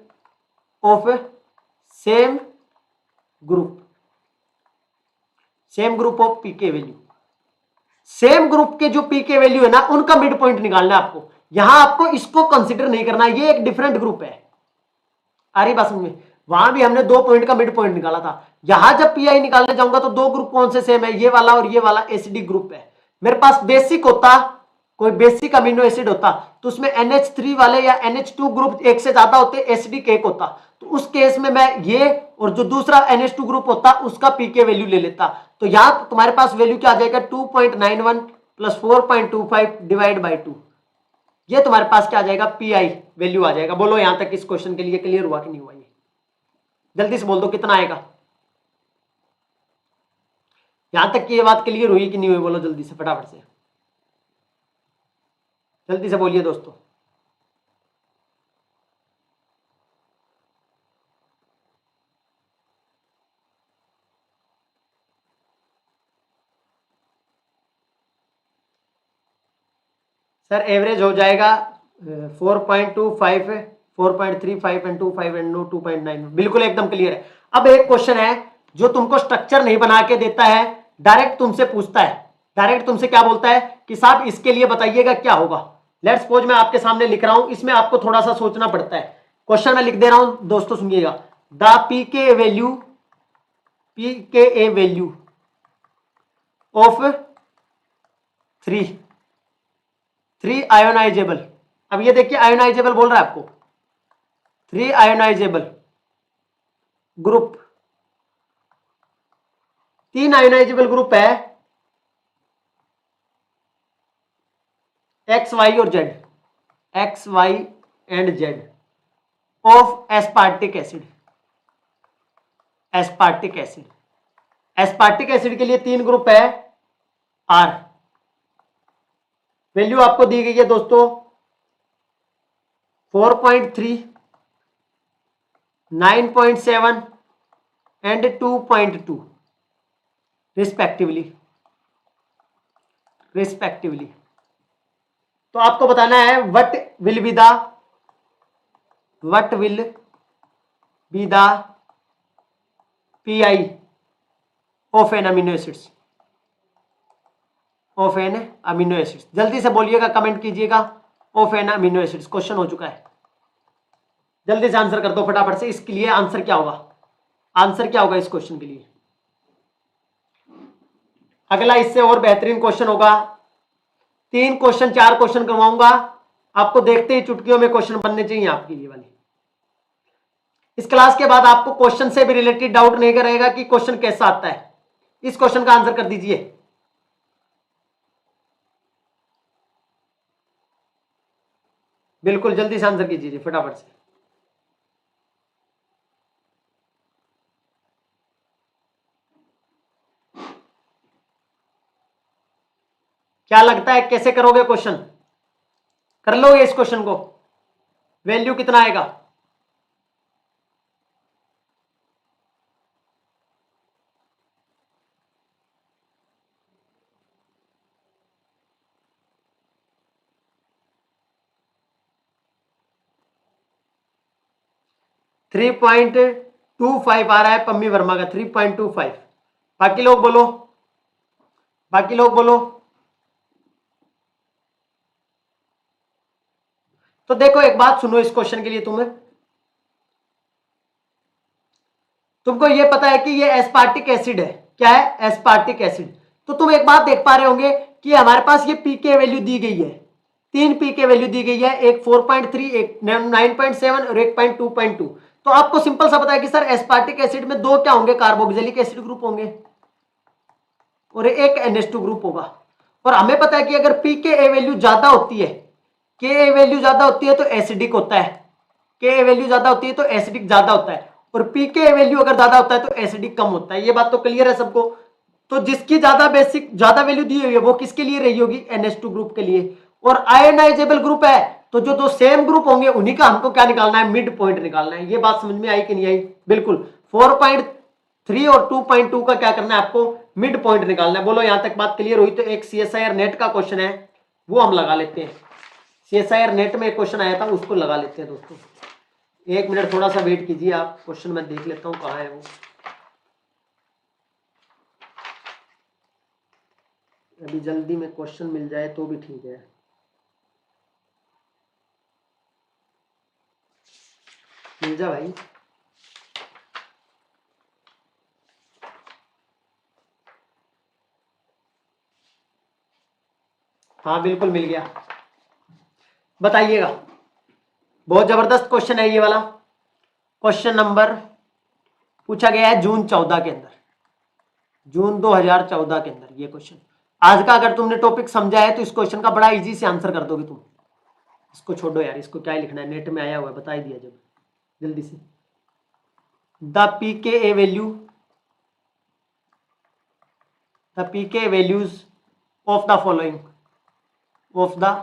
of same group of pK value, same group के जो पीके वैल्यू है ना उनका मिड पॉइंट निकालना है आपको। यहां आपको इसको कंसीडर नहीं करना, ये एक डिफरेंट ग्रुप है। आ रही बात समझ में, वहां भी हमने 2 पॉइंट का मिड पॉइंट निकाला था, यहां जब पीआई निकालने जाऊंगा तो 2 ग्रुप कौन से सेम है, ये वाला और ये वाला एसिडिक ग्रुप है। मेरे पास बेसिक होता, कोई बेसिक अमीनो एसिड होता तो उसमें NH3 वाले या NH2 ग्रुप एक से ज्यादा होते, एसिडिक एक होता, तो उस केस में मैं ये और जो दूसरा NH2 ग्रुप होता उसका पीके वैल्यू ले लेता। तो यहां तुम्हारे पास वैल्यू क्या आ जाएगा 2.91 प्लस 4.25 डिवाइड बाई 2, ये तुम्हारे पास क्या आ जाएगा पीआई वैल्यू आ जाएगा। बोलो यहां तक इस क्वेश्चन के लिए क्लियर हुआ कि नहीं हुआ? ये जल्दी से बोल दो कितना आएगा। यहां तक की ये बात क्लियर हुई कि नहीं हुई? बोलो जल्दी से, फटाफट से, जल्दी से बोलिए दोस्तों। सर एवरेज हो जाएगा 4.25, 4.35 एंड 25 एंड 2.9, बिल्कुल एकदम क्लियर है। अब एक क्वेश्चन है जो तुमको स्ट्रक्चर नहीं बना के देता है, डायरेक्ट तुमसे पूछता है, डायरेक्ट तुमसे क्या बोलता है कि साहब इसके लिए बताइएगा क्या होगा। लेट्स सपोज मैं आपके सामने लिख रहा हूं, इसमें आपको थोड़ा सा सोचना पड़ता है। क्वेश्चन मैं लिख दे रहा हूं दोस्तों, सुनिएगा। The pK value of three ionisable, अब ये देखिए आयोनाइजेबल बोल रहा है आपको, 3 आयोनाइजेबल ग्रुप, 3 आयोनाइजेबल ग्रुप है एक्स वाई और Z, X Y and Z of aspartic acid. Aspartic acid, aspartic acid के लिए 3 ग्रुप है आर। वैल्यू आपको दी गई है दोस्तों 4.3, 9.7 एंड 2.2 रिस्पेक्टिवली। तो आपको बताना है what will be the pi of an amino acids, of an amino acids. जल्दी से बोलिएगा, कमेंट कीजिएगा, of an amino acids. Question हो चुका है, जल्दी से आंसर कर दो फटाफट से। इसके लिए आंसर क्या होगा? आंसर क्या होगा इस क्वेश्चन के लिए? अगला इससे और बेहतरीन क्वेश्चन होगा। 3 क्वेश्चन 4 क्वेश्चन करवाऊंगा आपको, देखते ही चुटकियों में क्वेश्चन बनने चाहिए आपकी ये वाली। इस क्लास के बाद आपको क्वेश्चन से भी रिलेटेड डाउट नहीं करेगा कि क्वेश्चन कैसा आता है। इस क्वेश्चन का आंसर कर दीजिए। बिल्कुल जल्दी से आंसर कीजिए फटाफट से। क्या लगता है कैसे करोगे क्वेश्चन? कर लोगे इस क्वेश्चन को? वैल्यू कितना आएगा? थ्री 3.25 आ रहा है पम्मी वर्मा का, 3.25। बाकी लोग बोलो, बाकी लोग बोलो। तो देखो एक बात सुनो, इस क्वेश्चन के लिए तुमको ये पता है कि ये एस्पार्टिक एसिड है। क्या है? Aspartic acid. तो तुम एक बात देख पा रहे होंगे कि हमारे पास ये पीके वैल्यू दी गई है, 3 पीके वैल्यू दी गई है, एक 4.3, एक 9.7 और एक 2.2। तो आपको सिंपल सा पता है कि सर एस्पार्टिक एसिड में 2 क्या होंगे? कार्बोक्सिलिक एसिड ग्रुप होंगे और एक NH2 ग्रुप होगा। और हमें पता है कि अगर पीके वैल्यू ज्यादा होती है, के वैल्यू ज्यादा होती है तो एसिडिक होता है, के वैल्यू ज्यादा होती है तो एसिडिक ज्यादा होता है, और पीके वैल्यू अगर ज्यादा होता है तो एसिडिक कम होता है। ये बात तो क्लियर है सबको? तो जिसकी ज्यादा वैल्यू दी हुई है वो किसके लिए रही होगी? NH2 ग्रुप के लिए। और आयोनाइजेबल ग्रुप है तो जो 2 सेम ग्रुप होंगे उन्हीं का हमको क्या निकालना है? मिड पॉइंट निकालना है। ये बात समझ में आई कि नहीं आई? बिल्कुल। 4.3 और 2.2 का क्या करना है आपको? मिड पॉइंट निकालना है। बोलो यहां तक बात क्लियर हुई? तो एक CSIR नेट का क्वेश्चन है वो हम लगा लेते हैं। CSIR नेट में एक क्वेश्चन आया था उसको लगा लेते हैं दोस्तों। 1 मिनट थोड़ा सा वेट कीजिए आप, क्वेश्चन मैं देख लेता हूं कहां है वो। अभी जल्दी में क्वेश्चन मिल जाए तो भी ठीक है। मिल जा भाई। हाँ बिल्कुल मिल गया, बताइएगा। बहुत जबरदस्त क्वेश्चन है ये वाला, क्वेश्चन नंबर पूछा गया है जून 14 के अंदर, जून 2014 के अंदर ये क्वेश्चन। आज का अगर तुमने टॉपिक समझा है तो इस क्वेश्चन का बड़ा इजी से आंसर कर दोगे तुम। इसको छोड़ो यार, इसको क्या लिखना है, नेट में आया हुआ है, बता ही दिया जब, जल्दी से। The pK value, the pK values of the following, of the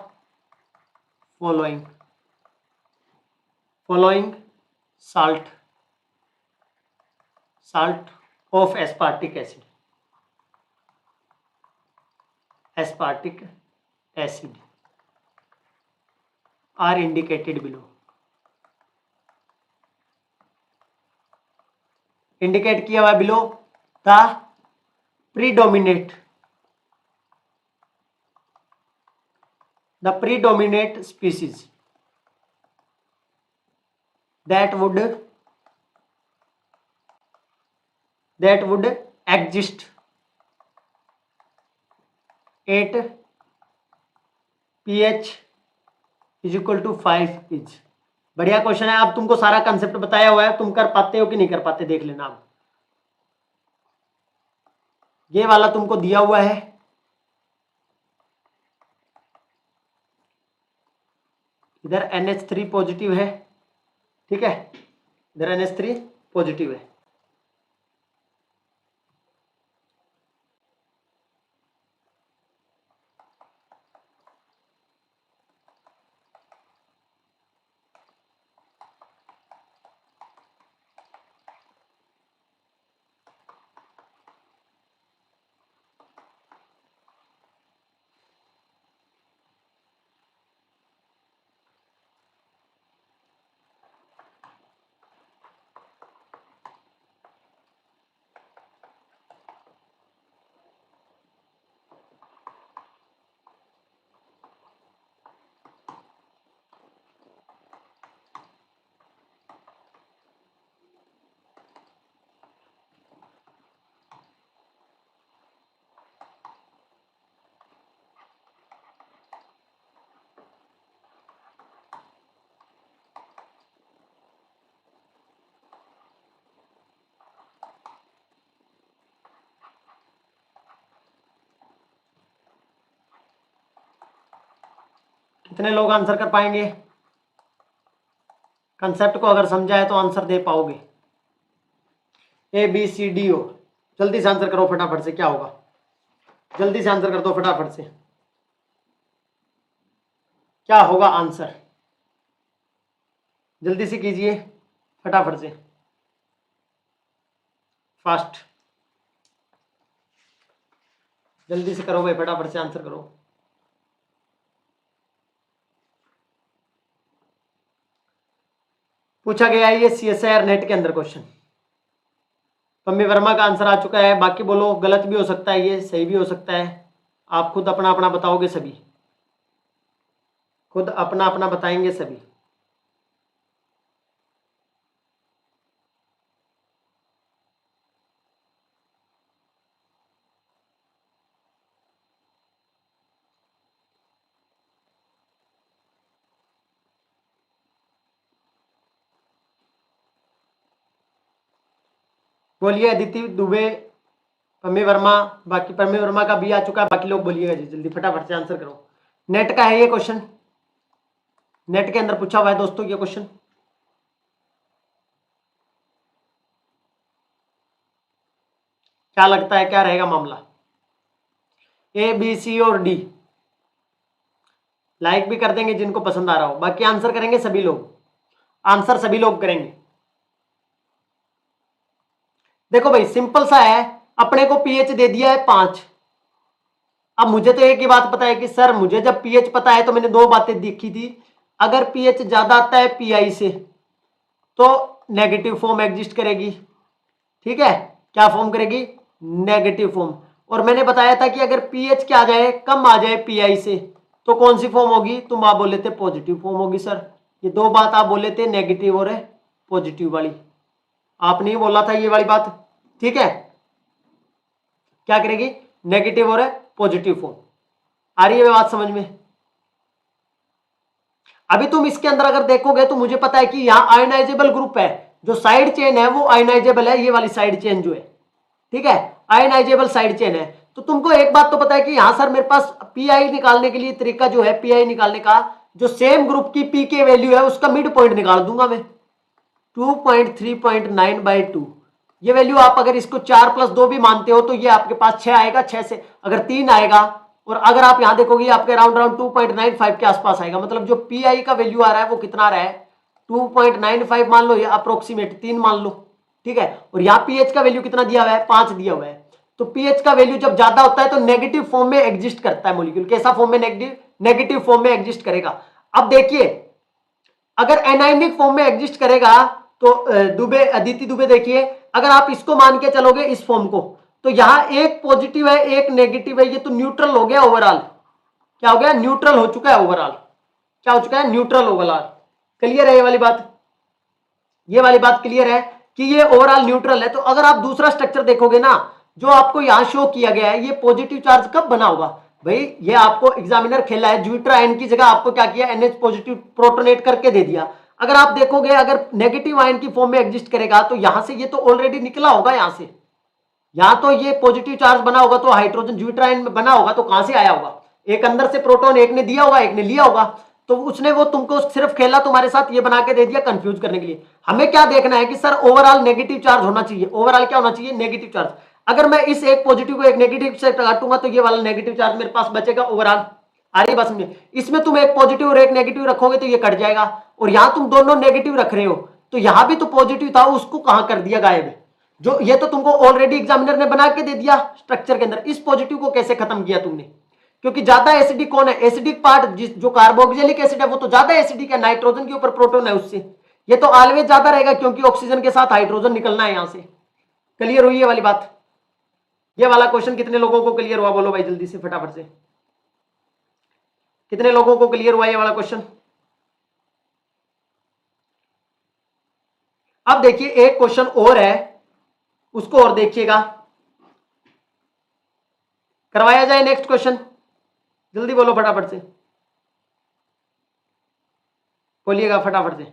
following, following salt, salt of aspartic acid, aspartic acid are indicated below, indicate किया हुआ below the predominate, the predominant species that would exist at pH is equal to 5 is. बढ़िया question है। अब तुमको सारा concept बताया हुआ है, तुम कर पाते हो कि नहीं कर पाते देख लेना। अब ये वाला तुमको दिया हुआ है, इधर NH3 पॉजिटिव है, ठीक है, इधर NH3 पॉजिटिव है। कितने लोग आंसर कर पाएंगे? कंसेप्ट को अगर समझा है तो आंसर दे पाओगे। ABCDO, जल्दी से आंसर करो फटाफट से, क्या होगा? जल्दी से आंसर कर दो फटाफट से, क्या होगा आंसर? जल्दी से कीजिए फटाफट से, फास्ट, जल्दी से करो भाई, फटाफट से आंसर करो। पूछा गया है ये CSIR नेट के अंदर क्वेश्चन। पम्मी वर्मा का आंसर आ चुका है, बाकी बोलो गलत भी हो सकता है, ये सही भी हो सकता है। आप खुद अपना अपना बताओगे, सभी खुद अपना अपना बताएंगे सभी। बोलिए अदिति दुबे, पम्मी वर्मा, बाकी पम्मी वर्मा का भी आ चुका है, बाकी लोग बोलिएगा जी, जल्दी फटाफट से आंसर करो। नेट का है ये क्वेश्चन, नेट के अंदर पूछा हुआ है दोस्तों ये क्वेश्चन। क्या लगता है क्या रहेगा मामला? A, B, C और D लाइक भी कर देंगे जिनको पसंद आ रहा हो, बाकी आंसर करेंगे सभी लोग, आंसर सभी लोग करेंगे। देखो भाई सिंपल सा है, अपने को पीएच दे दिया है 5। अब मुझे तो एक ही बात पता है कि सर मुझे जब पीएच पता है तो मैंने दो बातें देखी थी, अगर पीएच ज्यादा आता है पीआई से तो नेगेटिव फॉर्म एग्जिस्ट करेगी, ठीक है, क्या फॉर्म करेगी? Negative form. और मैंने बताया था कि अगर पीएच क्या आ जाए, कम आ जाए पीआई से, तो कौन सी फॉर्म होगी? तुम आप बोले थे पॉजिटिव फॉर्म होगी सर। ये दो बात आप बोले थे, नेगेटिव और पॉजिटिव वाली, आपने ही बोला था ये वाली बात, ठीक है। क्या करेगी? नेगेटिव और पॉजिटिव फॉर्म। आ रही है बात समझ में? अभी तुम इसके अंदर अगर देखोगे तो मुझे पता है कि यहां आयनाइजेबल ग्रुप है, जो साइड चेन है वो आयनाइजेबल है, ये वाली साइड चेन जो है, ठीक है, आयनाइजेबल साइड चेन है। तो तुमको एक बात तो पता है कि यहां सर मेरे पास पीआई निकालने के लिए तरीका जो है, पीआई निकालने का, जो सेम ग्रुप की पी के वैल्यू है उसका मिड पॉइंट निकाल दूंगा मैं 2.3.9/2। ये वैल्यू आप अगर इसको 4+2 भी मानते हो तो ये आपके पास 6 आएगा, 6 से अगर 3 आएगा, और अगर आप यहां देखोगे आपके राउंड 2.95 के आसपास आएगा। मतलब जो पीआई का वैल्यू आ रहा है वो कितना आ रहा है, 2.95 मान लो, या अप्रोक्सीमेट 3 मान लो, ठीक है। और यहाँ पीएच का वैल्यू कितना दिया हुआ है, 5 दिया हुआ है। तो पीएच का वैल्यू जब ज्यादा होता है तो नेगेटिव फॉर्म में एग्जिस्ट करता है मॉलिक्यूल। कैसा फॉर्म में, नेगेटिव फॉर्म में एग्जिस्ट करेगा। अब देखिए अगर एनायनिक फॉर्म में एग्जिस्ट करेगा तो दुबे, अदिति दुबे, देखिए अगर आप इसको मान के चलोगे इस फॉर्म को, तो यहां एक पॉजिटिव है एक नेगेटिव है, ये तो न्यूट्रल हो गया ओवरऑल। क्या हो गया, न्यूट्रल हो चुका है ओवरऑल। क्या हो चुका है, न्यूट्रल ओवरऑल। क्लियर है ये वाली बात, ये वाली बात क्लियर है कि ये ओवरऑल न्यूट्रल है। तो अगर आप दूसरा स्ट्रक्चर देखोगे ना, जो आपको यहां शो किया गया है, ये पॉजिटिव चार्ज कब बना होगा भाई, ये आपको एग्जामिनर खेला है, ज्यूट्रा आयन की जगह आपको क्या किया, NH पॉजिटिव प्रोटोनेट करके दे दिया। अगर आप देखोगे अगर नेगेटिव आयन की फॉर्म में एग्जिस्ट करेगा तो यहां से ये तो ऑलरेडी निकला होगा, यहां से, यहां तो ये पॉजिटिव चार्ज बना होगा, तो हाइड्रोजन ज्यूट्रा आयन में बना होगा, तो कहां से आया होगा, एक अंदर से प्रोटॉन एक ने दिया होगा एक ने लिया होगा। तो उसने वो तुमको सिर्फ खेला तुम्हारे साथ, ये बना के दे दिया कंफ्यूज करने के लिए। हमें क्या देखना है कि सर ओवरऑल नेगेटिव चार्ज होना चाहिए, ओवरऑल क्या होना चाहिए, नेगेटिव चार्ज। अगर मैं इस एक पॉजिटिव को एक नेगेटिव से काटूंगा तो ये वाला नेगेटिव चार्ज मेरे पास बचेगा ओवरऑल। आ रही बात समझे, इसमें तुम एक पॉजिटिव और एक नेगेटिव रखोगे तो ये कट जाएगा, और यहां तुम दोनों नेगेटिव रख रहे हो तो यहां भी तो पॉजिटिव था, उसको कहां कर दिया गायब, जो ये तो तुमको ऑलरेडी एग्जामिनर ने बना के दे दिया स्ट्रक्चर के अंदर। इस पॉजिटिव को कैसे खत्म किया तुमने, क्योंकि ज्यादा एसिडिक कौन है, एसिडिक पार्ट जो कार्बोक्सिलिक एसिड है वो तो ज्यादा एसिडिक है, नाइट्रोजन के ऊपर प्रोटॉन है उससे, ये तो ऑलवेज ज्यादा रहेगा क्योंकि ऑक्सीजन के साथ हाइड्रोजन निकलना है यहां से। क्लियर हुई ये वाली बात, ये वाला क्वेश्चन कितने लोगों को क्लियर हुआ, बोलो भाई जल्दी से फटाफट से, कितने लोगों को क्लियर हुआ ये वाला क्वेश्चन। अब देखिए एक क्वेश्चन और है, उसको और देखिएगा, करवाया जाए नेक्स्ट क्वेश्चन, जल्दी बोलो फटाफट से, बोलिएगा फटाफट से।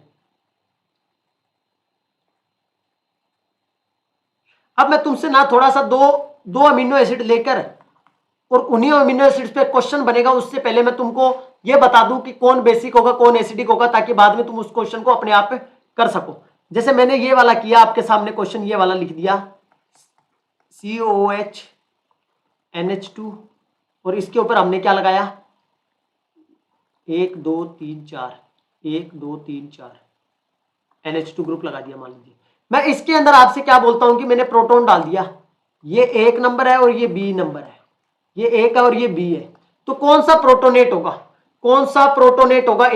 अब मैं तुमसे ना थोड़ा सा दो अमीनो एसिड लेकर और उन्हीं अमीनो एसिड्स पे क्वेश्चन बनेगा, उससे पहले मैं तुमको ये बता दूं कि कौन बेसिक होगा कौन एसिडिक होगा, ताकि बाद में तुम उस क्वेश्चन को अपने आप कर सको। जैसे मैंने ये वाला किया आपके सामने क्वेश्चन, ये वाला लिख दिया COOH NH2, और इसके ऊपर हमने क्या लगाया, 1 2 3 4, 1 2 3 4 NH2 ग्रुप लगा दिया। मान लीजिए मैं इसके अंदर आपसे क्या बोलता हूं कि मैंने प्रोटॉन डाल दिया, ये 1 नंबर है और ये B नंबर है, ये 1 है और ये B है, तो कौन सा प्रोटोनेट होगा, कौन सा प्रोटोनेट होगा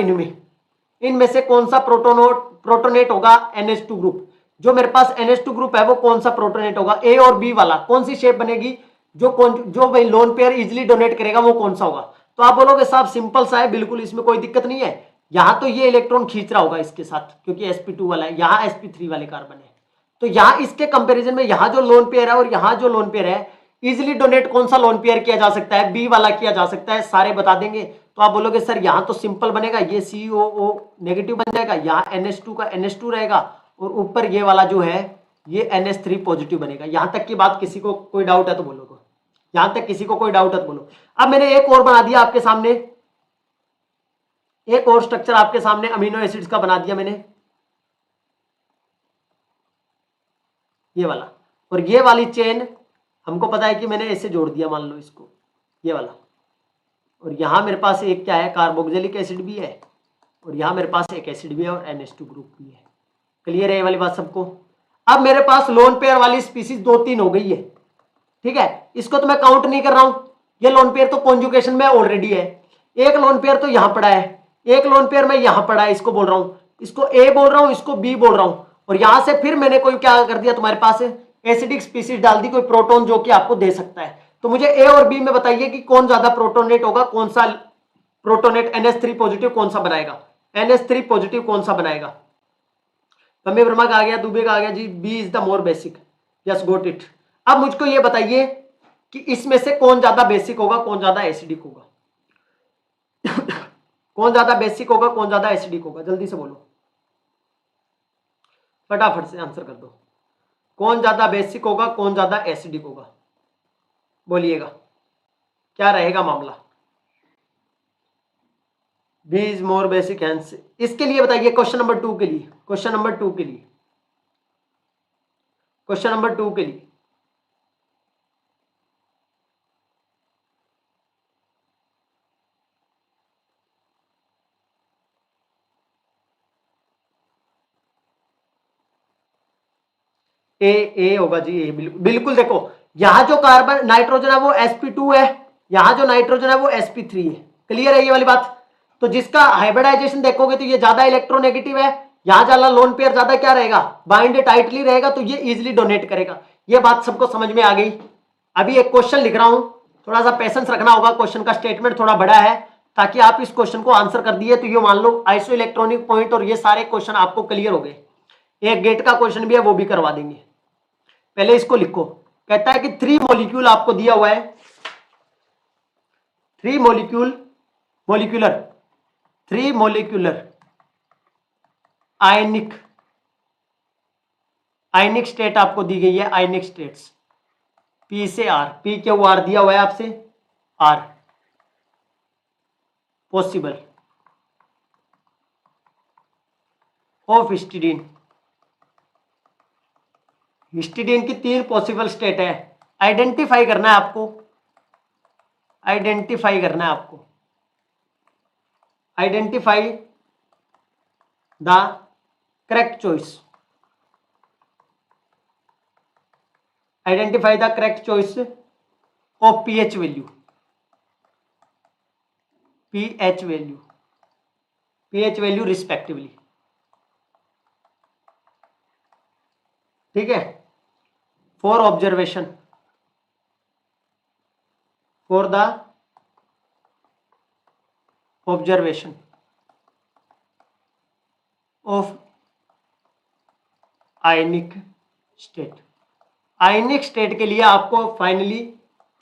इनमें से कौन सा प्रोटोनेट होगा, NH2 ग्रुप। जो मेरे पास NH2 ग्रुप है वो कौन सा प्रोटोनेट होगा, A और B वाला, कौन सी शेप बनेगी, जो भाई लोन पेयर इजिली डोनेट करेगा वो कौन सा होगा। तो आप बोलोगे साहब सिंपल सा है, बिल्कुल इसमें कोई दिक्कत नहीं है, यहां तो ये इलेक्ट्रॉन खींच रहा होगा इसके साथ क्योंकि sp2 वाला है, यहां sp3 वाले कार्बन है, तो यहां इसके कंपैरिजन में यहां जो लोन पेयर है और यहां जो लोन पेयर है, इजिली डोनेट कौन सा लोन पेयर किया जा सकता है, बी वाला किया जा सकता है, सारे बता देंगे। तो आप बोलोगे सर यहां तो सिंपल बनेगा, ये COO नेगेटिव बन जाएगा, यहाँ NH2 का NH2 रहेगा, और ऊपर ये वाला जो है ये NH3 पॉजिटिव बनेगा। यहां तक की बात किसी को कोई डाउट है तो बोलो, तो यहां तक किसी को कोई डाउट है तो बोलो। अब मैंने एक और बना दिया आपके सामने, एक और स्ट्रक्चर आपके सामने अमीनो एसिड्स का बना दिया मैंने, ये वाला, और ये वाली चेन हमको पता है कि मैंने ऐसे जोड़ दिया, मान लो इसको, ये वाला, और यहां मेरे पास एक क्या है, कार्बोक्सिलिक एसिड भी है, और यहां मेरे पास एक एसिड भी है और NH2 ग्रुप भी है। क्लियर है ये वाली बात सबको। अब मेरे पास लोन पेयर वाली स्पीसीज 2-3 हो गई है, ठीक है, इसको तो मैं काउंट नहीं कर रहा हूं, ये लोन पेयर तो कॉन्जुगेशन में ऑलरेडी है, एक लोन पेयर तो यहां पड़ा है, एक लोन पेयर में यहां पड़ा है, इसको बोल रहा हूं, इसको A बोल रहा हूं, इसको B बोल रहा हूं, और यहां से फिर मैंने कोई क्या कर दिया, तुम्हारे पास एसिडिक स्पीसीज डाल दी, कोई प्रोटॉन जो कि आपको दे सकता है। तो मुझे A और B में बताइए कि कौन ज्यादा प्रोटोनेट होगा, कौन सा प्रोटोनेट NH3 पॉजिटिव कौन सा बनाएगा, NH3 पॉजिटिव कौन सा बनाएगा। कमी वर्मा का आ गया, दुबे का आ गया जी, B is the more basic, yes got it. अब मुझको ये बताइए कि इसमें से कौन ज्यादा बेसिक होगा कौन ज्यादा एसिडिक होगा कौन ज्यादा बेसिक होगा कौन ज्यादा एसिडिक होगा, जल्दी से बोलो। फटाफट से आंसर कर दो। कौन ज्यादा बेसिक होगा, कौन ज्यादा एसिडिक होगा, बोलिएगा क्या रहेगा मामला। B is more basic hence, इसके लिए बताइए क्वेश्चन नंबर 2 के लिए, क्वेश्चन नंबर 2 के लिए, क्वेश्चन नंबर 2 के लिए। ए होगा जी, ए बिल्कुल। देखो यहां जो कार्बन नाइट्रोजन है वो sp2 है, यहां जो नाइट्रोजन है वो sp3 है। क्लियर है ये वाली बात। तो जिसका हाइब्रिडाइजेशन देखोगे तो ये ज्यादा इलेक्ट्रोनेगेटिव है, यहां ज्यादा लोन पेयर ज्यादा क्या रहेगा, बाइंड टाइटली रहेगा, तो ये इजिली डोनेट करेगा। ये बात सबको समझ में आ गई। अभी एक क्वेश्चन लिख रहा हूं, थोड़ा सा पेशेंस रखना होगा, क्वेश्चन का स्टेटमेंट थोड़ा बड़ा है, ताकि आप इस क्वेश्चन को आंसर कर दिए तो ये मान लो आइसो इलेक्ट्रॉनिक पॉइंट और ये सारे क्वेश्चन आपको क्लियर हो गए। एक गेट का क्वेश्चन भी है वो भी करवा देंगे। पहले इसको लिखो। कहता है कि 3 मॉलिक्यूल आपको दिया हुआ है, 3 molecular 3 molecular ionic ionic state आपको दी गई है, आयनिक स्टेट्स पी से आर, पी क्यू आर दिया हुआ है आपसे, R possible of histidine. Histidine की 3 पॉसिबल स्टेट है, आइडेंटिफाई करना है आपको, आइडेंटिफाई करना है आपको, identify the correct choice, identify the correct choice of pH value, pH value, pH value respectively. ठीक है, for observation, for the observation of ionic state. Ionic state के लिए आपको फाइनली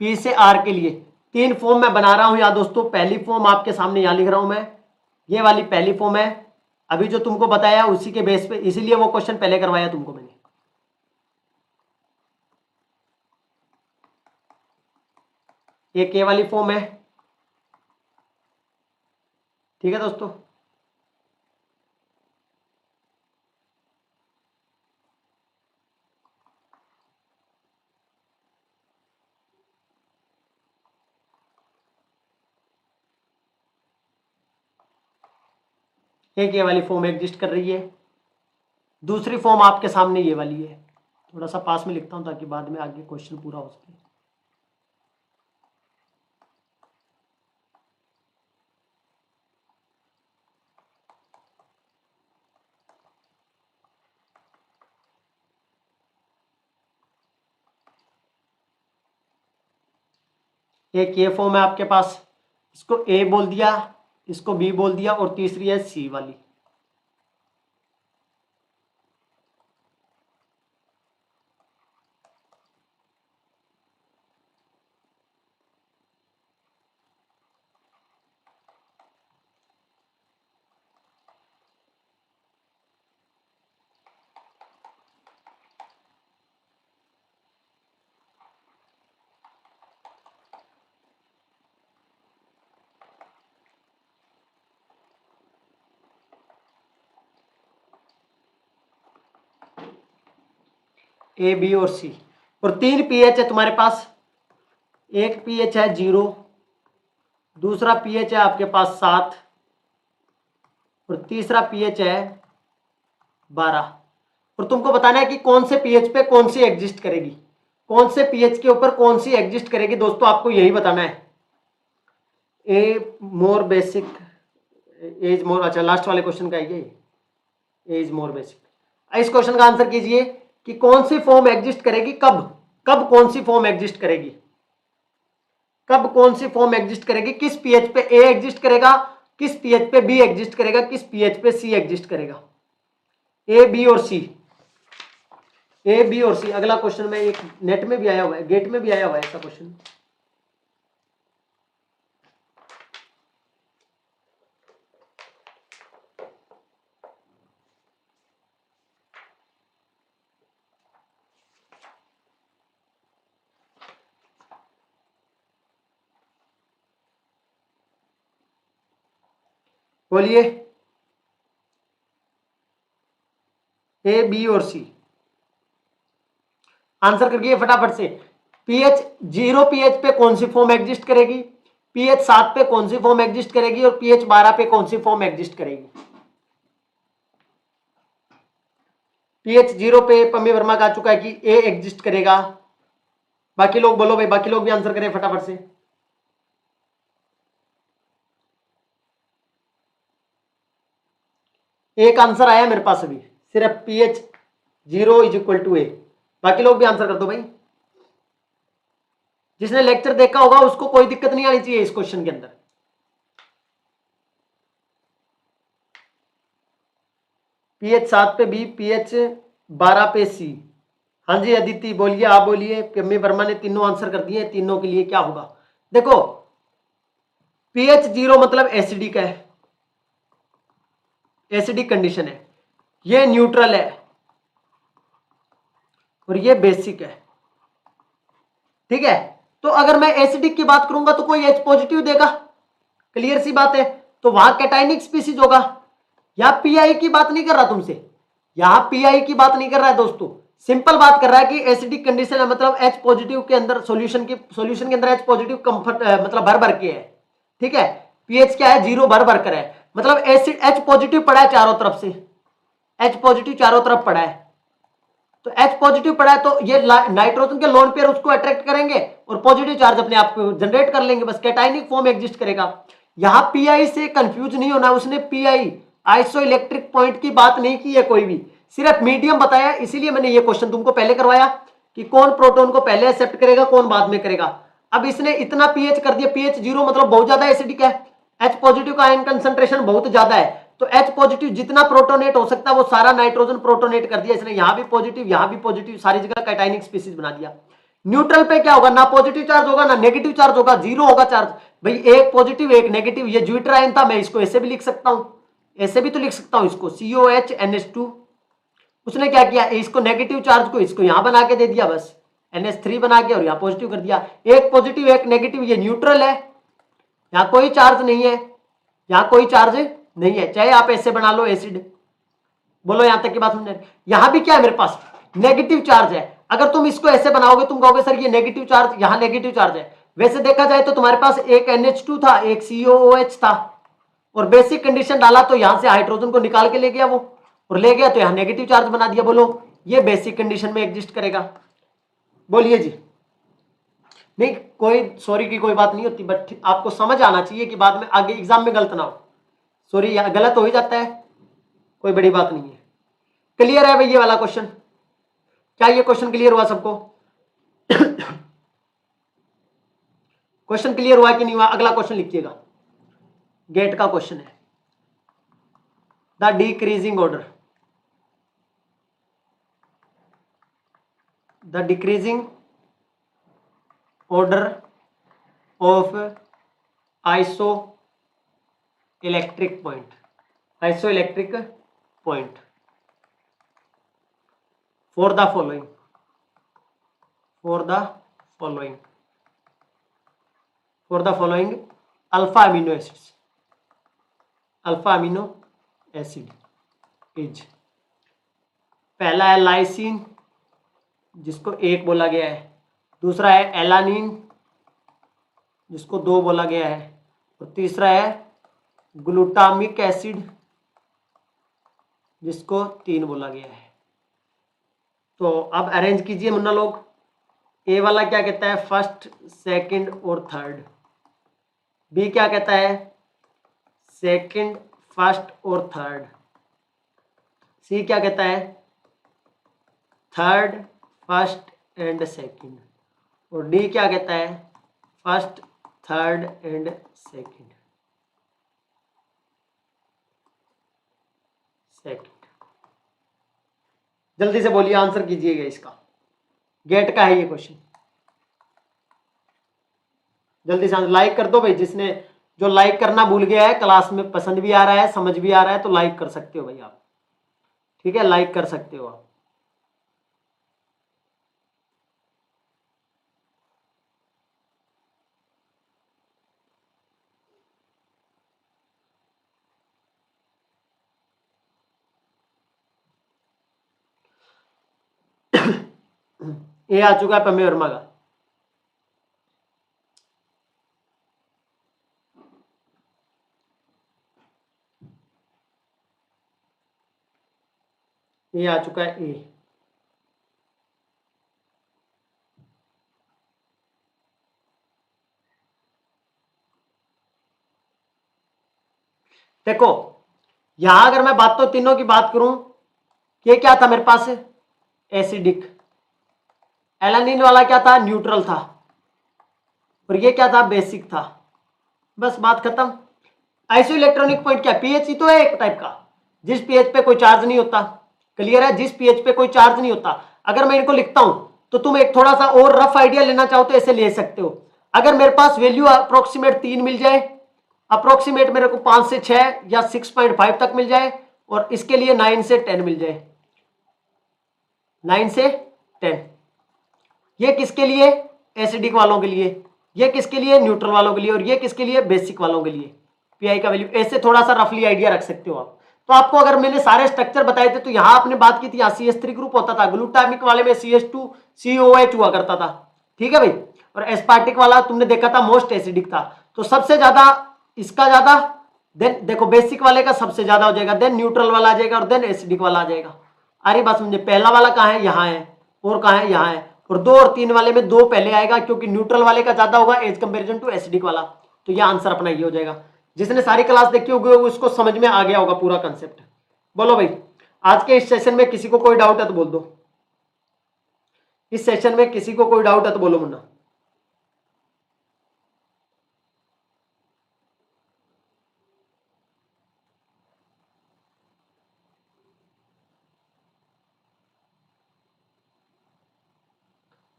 पी से आर के लिए 3 फॉर्म मैं बना रहा हूं यार दोस्तों। पहली फॉर्म आपके सामने यहां लिख रहा हूं मैं, ये वाली पहली फॉर्म है, अभी जो तुमको बताया उसी के बेस पे, इसीलिए वो क्वेश्चन पहले करवाया तुमको मैंने। एक ये वाली फॉर्म है, ठीक है दोस्तों। एक ये वाली फॉर्म एग्जिस्ट कर रही है, दूसरी फॉर्म आपके सामने ये वाली है। थोड़ा सा पास में लिखता हूं ताकि बाद में आगे क्वेश्चन पूरा हो सके। एक ये फॉर्म है आपके पास, इसको ए बोल दिया, इसको बी बोल दिया, और तीसरी है सी वाली। ए बी और सी, और 3 पीएच है तुम्हारे पास। एक पीएच है 0, दूसरा पीएच है आपके पास 7, और तीसरा पीएच है 12। और तुमको बताना है कि कौन से पीएच पे कौन सी एग्जिस्ट करेगी, कौन से पीएच के ऊपर कौन सी एग्जिस्ट करेगी दोस्तों, आपको यही बताना है। ए मोर बेसिक, एज मोर, अच्छा लास्ट वाले क्वेश्चन का है ये, एज मोर बेसिक। इस क्वेश्चन का आंसर कीजिए कि कौन सी फॉर्म एग्जिस्ट करेगी, कब, कब कौन सी फॉर्म एग्जिस्ट करेगी, कब कौन सी फॉर्म एग्जिस्ट करेगी, किस पीएच पे ए एग्जिस्ट करेगा, किस पीएच पे बी एग्जिस्ट करेगा, किस पीएच पे सी एग्जिस्ट करेगा। ए बी और सी, ए बी और सी। अगला क्वेश्चन में एक नेट में भी आया हुआ है, गेट में भी आया हुआ है ऐसा क्वेश्चन। बोलिए, ए, बी और सी। आंसर करिए फटाफट से। पीएच 0 पीएच पे कौन सी फॉर्म एग्जिस्ट करेगी, पीएच 7 पे कौन सी फॉर्म एग्जिस्ट करेगी और पीएच 12 पे कौन सी फॉर्म एग्जिस्ट करेगी। पीएच 0 पे पम्मी वर्मा का आ चुका है कि ए एग्जिस्ट करेगा। बाकी लोग बोलो भाई, बाकी लोग भी आंसर करें फटाफट से। एक आंसर आया मेरे पास अभी, सिर्फ पीएच 0 इज इक्वल टू ए। बाकी लोग भी आंसर कर दो भाई। जिसने लेक्चर देखा होगा उसको कोई दिक्कत नहीं आनी चाहिए इस क्वेश्चन के अंदर। पीएच 7 पे बी, पीएच 12 पे सी। हाँ जी अदिति बोलिए, आप बोलिए। पम्मी वर्मा ने तीनों आंसर कर दिए, तीनों के लिए क्या होगा। देखो पीएच 0 मतलब एसिडिक है, एसिडिक कंडीशन है, ये न्यूट्रल है और ये बेसिक है। ठीक है, तो अगर मैं एसिडिक की बात करूंगा तो कोई H पॉजिटिव देगा, क्लियर सी बात है। तो वहां कैटाइनिक स्पीसीज होगा। यहां पीआई की बात नहीं कर रहा तुमसे, यहां पीआई की बात नहीं कर रहा है दोस्तों, सिंपल बात कर रहा है कि एसिडिक कंडीशन है, मतलब H पॉजिटिव के अंदर सॉल्यूशन के अंदर H पॉजिटिव कंफर्ट मतलब भर भर के है। ठीक है, पीएच क्या है, 0 भर भर कर है, मतलब एसिड H पॉजिटिव पड़ा है चारों तरफ से, H पॉजिटिव चारों तरफ पड़ा है। तो H पॉजिटिव पड़ा है तो ये नाइट्रोजन के लोन पेयर उसको अट्रैक्ट करेंगे और पॉजिटिव चार्ज अपने आप को जनरेट कर लेंगे, बस कैटाइनिक फॉर्म एग्जिस्ट करेगा। यहां पीआई से कंफ्यूज नहीं होना, उसने पीआई आइसो इलेक्ट्रिक पॉइंट की बात नहीं की है कोई भी, सिर्फ मीडियम बताया। इसीलिए मैंने ये क्वेश्चन तुमको पहले करवाया कि कौन प्रोटोन को पहले एक्सेप्ट करेगा कौन बाद में करेगा। अब इसने इतना पीएच कर दिया, पीएच 0 मतलब बहुत ज्यादा एसिडिक है, H पॉजिटिव का आयन कंसंट्रेशन बहुत ज्यादा है, तो H पॉजिटिव जितना प्रोटोनेट हो सकता है वो सारा नाइट्रोजन प्रोटोनेट कर दिया इसने, यहां भी पॉजिटिव यहां भी पॉजिटिव, सारी जगह कैटाइनिक स्पीसीज बना दिया। न्यूट्रल पे क्या होगा, ना पॉजिटिव चार्ज होगा ना नेगेटिव चार्ज होगा, 0 होगा चार्ज। भाई एक पॉजिटिव एक नेगेटिव, ये ज्यूटर आयन था, मैं इसको ऐसे भी लिख सकता हूं, ऐसे भी तो लिख सकता हूं इसको COH NH2। उसने क्या किया, इसको नेगेटिव चार्ज को इसको यहां बना के दे दिया, बस NH3 बना के और यहां पॉजिटिव कर दिया। एक पॉजिटिव एक नेगेटिव, ये न्यूट्रल है, यहां कोई चार्ज नहीं है, यहां कोई चार्ज नहीं है, चाहे आप ऐसे बना लो एसिड। बोलो यहां तक की बात समझ। यहां भी क्या है मेरे पास, नेगेटिव चार्ज है। अगर तुम इसको ऐसे बनाओगे तुम कहोगे सर ये नेगेटिव चार्ज, यहां नेगेटिव चार्ज है। वैसे देखा जाए तो तुम्हारे पास एक NH2 था एक COOH था, और बेसिक कंडीशन डाला तो यहां से हाइड्रोजन को निकाल के ले गया वो, और ले गया तो यहां नेगेटिव चार्ज बना दिया। बोलो ये बेसिक कंडीशन में एग्जिस्ट करेगा। बोलिए जी। नहीं कोई सॉरी की कोई बात नहीं होती, बट आपको समझ आना चाहिए कि बाद में आगे एग्जाम में गलत ना हो। सॉरी गलत हो ही जाता है, कोई बड़ी बात नहीं है। क्लियर है भाई ये वाला क्वेश्चन, क्या ये क्वेश्चन क्लियर हुआ सबको? क्वेश्चन क्लियर हुआ कि नहीं हुआ? अगला क्वेश्चन लिखिएगा, गेट का क्वेश्चन है, the decreasing order, the decreasing order of iso electric point, iso electric point for the following, for the following, for the following alpha amino acids, alpha amino acid is, पहला है lysine जिसको एक बोला गया है, दूसरा है एलानिन जिसको दो बोला गया है, और तीसरा है ग्लूटामिक एसिड जिसको तीन बोला गया है। तो अब अरेंज कीजिए मुन्ना लोग। ए वाला क्या कहता है, फर्स्ट सेकंड और थर्ड। बी क्या कहता है, सेकंड फर्स्ट और थर्ड। सी क्या कहता है, थर्ड फर्स्ट एंड सेकंड। और डी क्या कहता है, first third and second, second. जल्दी से बोलिए, आंसर कीजिएगा इसका, गेट का है ये क्वेश्चन। जल्दी से लाइक कर दो भाई, जिसने जो लाइक करना भूल गया है, क्लास में पसंद भी आ रहा है समझ भी आ रहा है तो लाइक कर सकते हो भाई आप। ठीक है, लाइक कर सकते हो आप। ए आ चुका है प्रमेय वर्मा का। ये आ चुका है ए। देखो यहां अगर मैं बात तो तीनों की बात करूं, ये क्या था मेरे पास, एसिडिक। एलानिन वाला क्या था, न्यूट्रल था। और ये क्या था, बेसिक था। बस बात खत्म। आइसो इलेक्ट्रॉनिक पॉइंट क्या, पीएच ही तो है एक टाइप का, जिस पीएच पे कोई चार्ज नहीं होता। क्लियर है, जिस पीएच पे कोई चार्ज नहीं होता। अगर मैं इनको लिखता हूं तो तुम एक थोड़ा सा और रफ आइडिया लेना चाहो तो ऐसे ले सकते हो। अगर मेरे पास वैल्यू अप्रोक्सीमेट 3 मिल जाए, अप्रोक्सीमेट मेरे को 5 से 6 या 6.5 तक मिल जाए, और इसके लिए 9 से 10 मिल जाए, 9 से 10। ये किसके लिए, एसिडिक वालों के लिए, ये किसके लिए, न्यूट्रल वालों के लिए, और ये किसके लिए, बेसिक वालों के लिए। पीआई का वैल्यू ऐसे थोड़ा सा रफली आइडिया रख सकते हो आप। तो आपको अगर मैंने सारे स्ट्रक्चर बताए थे, तो यहां आपने बात की थी, यहाँ CH3 ग्रुप होता था, ग्लूटामिक वाले में CH2 COH हुआ करता था। ठीक है भाई। और एस्पार्टिक वाला तुमने देखा था मोस्ट एसिडिक था। तो सबसे ज्यादा इसका ज्यादा, देन देखो बेसिक वाले का सबसे ज्यादा हो जाएगा, देन न्यूट्रल वाला आ जाएगा, और देन एसिडिक वाला आ जाएगा। अरे बात समझे, पहला वाला कहाँ है, यहाँ है, और कहाँ है, यहाँ है। और 2 और 3 वाले में 2 पहले आएगा, क्योंकि न्यूट्रल वाले का ज्यादा होगा एज कंपेरिजन टू एसिडिक वाला। तो ये आंसर अपना ये हो जाएगा। जिसने सारी क्लास देखी होगी उसको समझ में आ गया होगा पूरा कंसेप्ट। बोलो भाई, आज के इस सेशन में किसी को कोई डाउट है तो बोल दो। इस सेशन में किसी को कोई डाउट है तो बोलो मुन्ना।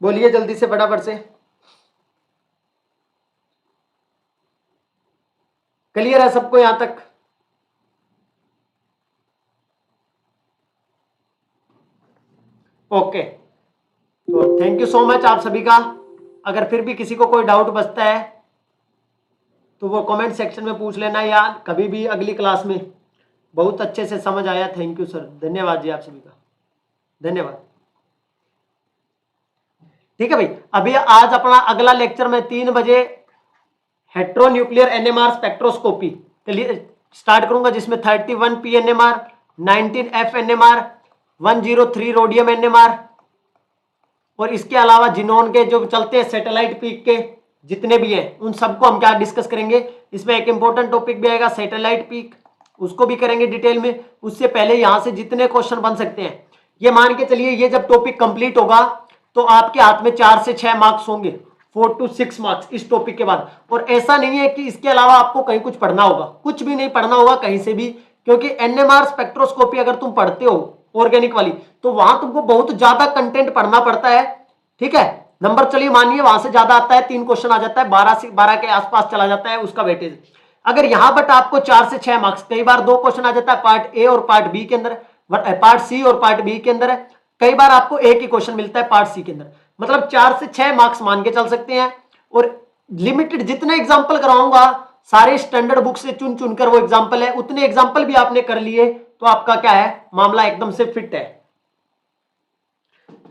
बोलिए जल्दी से, फटाफट से। क्लियर है सबको यहां तक? ओके, तो थैंक यू सो मच आप सभी का। अगर फिर भी किसी को कोई डाउट बचता है तो वो कमेंट सेक्शन में पूछ लेना, या कभी भी अगली क्लास में। बहुत अच्छे से समझ आया, थैंक यू सर, धन्यवाद जी आप सभी का, धन्यवाद। ठीक है भाई, अभी आज अपना अगला लेक्चर मैं 3 बजे हेट्रोन्यूक्लियर एनएमआर स्पेक्ट्रोस्कोपी के लिए स्टार्ट करूंगा, जिसमें 31 P NMR, 19 F NMR, 103 rhodium NMR, और इसके अलावा जिनोन के जो चलते हैं सैटेलाइट पीक के जितने भी हैं उन सबको हम क्या डिस्कस करेंगे। इसमें एक इंपॉर्टेंट टॉपिक भी आएगा सैटेलाइट पीक, उसको भी करेंगे डिटेल में। उससे पहले यहां से जितने क्वेश्चन बन सकते हैं, ये मान के चलिए ये जब टॉपिक कंप्लीट होगा तो आपके हाथ में 4 से 6 मार्क्स होंगे, 4 to 6 मार्क्स इस टॉपिक के बाद। और ऐसा नहीं है कि इसके अलावा आपको कहीं कुछ पढ़ना होगा, कुछ भी नहीं पढ़ना होगा कहीं से भी, क्योंकि एनएमआर स्पेक्ट्रोस्कोपी अगर तुम पढ़ते हो ऑर्गेनिक वाली, तो वहां तुमको बहुत ज्यादा कंटेंट पढ़ना पड़ता है। ठीक है, नंबर चलिए मानिए वहां से ज्यादा आता है, 3 क्वेश्चन आ जाता है, 12 के आसपास चला जाता है उसका वेटेज। अगर यहां बट आपको 4 से 6 मार्क्स, कई बार 2 क्वेश्चन आ जाता है पार्ट ए और पार्ट बी के अंदर, पार्ट सी और पार्ट बी के अंदर है। कई बार आपको एक ही क्वेश्चन मिलता है पार्ट सी के अंदर, मतलब 4 से 6 मार्क्स मान के चल सकते हैं। और लिमिटेड जितने एग्जाम्पल कराऊंगा सारे स्टैंडर्ड बुक से चुन चुनकर वो एग्जाम्पल है, उतने एग्जाम्पल भी आपने कर लिए तो आपका क्या है, मामला एकदम से फिट है।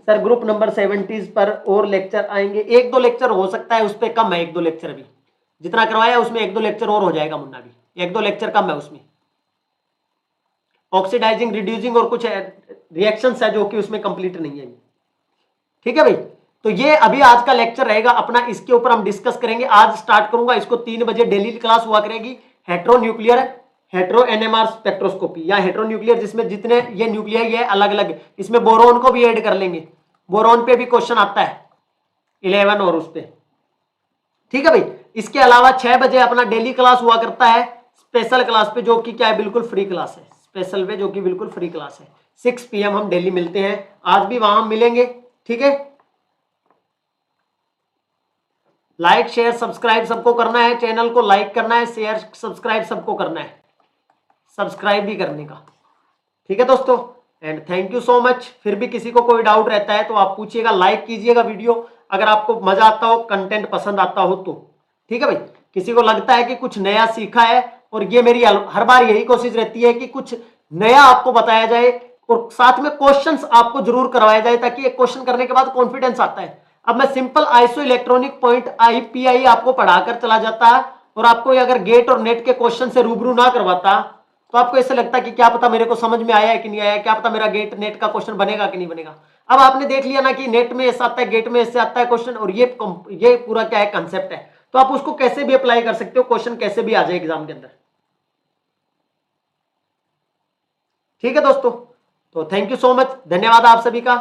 सर ग्रुप नंबर 70 पर और लेक्चर आएंगे, 1-2 लेक्चर हो सकता है, उस पर कम है 1-2 लेक्चर। अभी जितना करवाया उसमें 1-2 लेक्चर और हो जाएगा मुन्ना, भी 1-2 लेक्चर कम है उसमें। ऑक्सीडाइजिंग, रिड्यूसिंग और कुछ रिएक्शंस है जो कि उसमें कंप्लीट नहीं है। ठीक है भाई, तो ये अभी आज का लेक्चर रहेगा अपना, इसके ऊपर हम डिस्कस करेंगे। आज स्टार्ट करूंगा इसको, 3 बजे डेली क्लास हुआ करेगी। हेट्रोन्यूक्लियर, हेट्रो एनएमआर स्पेक्ट्रोस्कोपी या हेट्रोन्यूक्लियर, जिसमें जितने ये न्यूक्लियाई है अलग अलग, इसमें बोरोन को भी ऐड कर लेंगे। बोरोन पे भी क्वेश्चन आता है 11 और उस पे। ठीक है भाई, इसके अलावा 6 बजे अपना डेली क्लास हुआ करता है स्पेशल क्लास पे, जो कि क्या है, बिल्कुल फ्री क्लास है, स्पेशल पे जो कि बिल्कुल फ्री क्लास है। 6 PM हम डेली मिलते हैं, आज भी वहां मिलेंगे। ठीक है, लाइक शेयर सब्सक्राइब सबको करना है, चैनल को लाइक करना है, शेयर सब्सक्राइब सबको करना है, सब्सक्राइब भी करने का। ठीक है दोस्तों, and thank you so much. फिर भी किसी को कोई डाउट रहता है तो आप पूछिएगा, लाइक कीजिएगा वीडियो अगर आपको मजा आता हो, कंटेंट पसंद आता हो तो। ठीक है भाई, किसी को लगता है कि कुछ नया सीखा है, और ये मेरी हर बार यही कोशिश रहती है कि कुछ नया आपको बताया जाए, और साथ में क्वेश्चंस आपको जरूर करवाया जाए ताकि एक क्वेश्चन करने के बाद कॉन्फिडेंस आता है। अब मैं simple iso electronic point IPI आपको पढ़ाकर चला जाता और आपको अगर गेट और नेट के क्वेश्चन से रूबरू ना करवाता तो आपको ऐसा लगता कि क्या पता मेरे को समझ में आया है कि नहीं आया, क्या पता मेरा गेट नेट का क्वेश्चन बनेगा कि नहीं बनेगा। अब आपने देख लिया ना कि नेट में ऐसा आता है, गेट में ऐसे आता है क्वेश्चन, और ये पूरा क्या है, कंसेप्ट है। तो आप उसको कैसे भी अप्लाई कर सकते हो, क्वेश्चन कैसे भी आ जाए एग्जाम के अंदर। ठीक है दोस्तों, तो थैंक यू सो मच, धन्यवाद आप सभी का।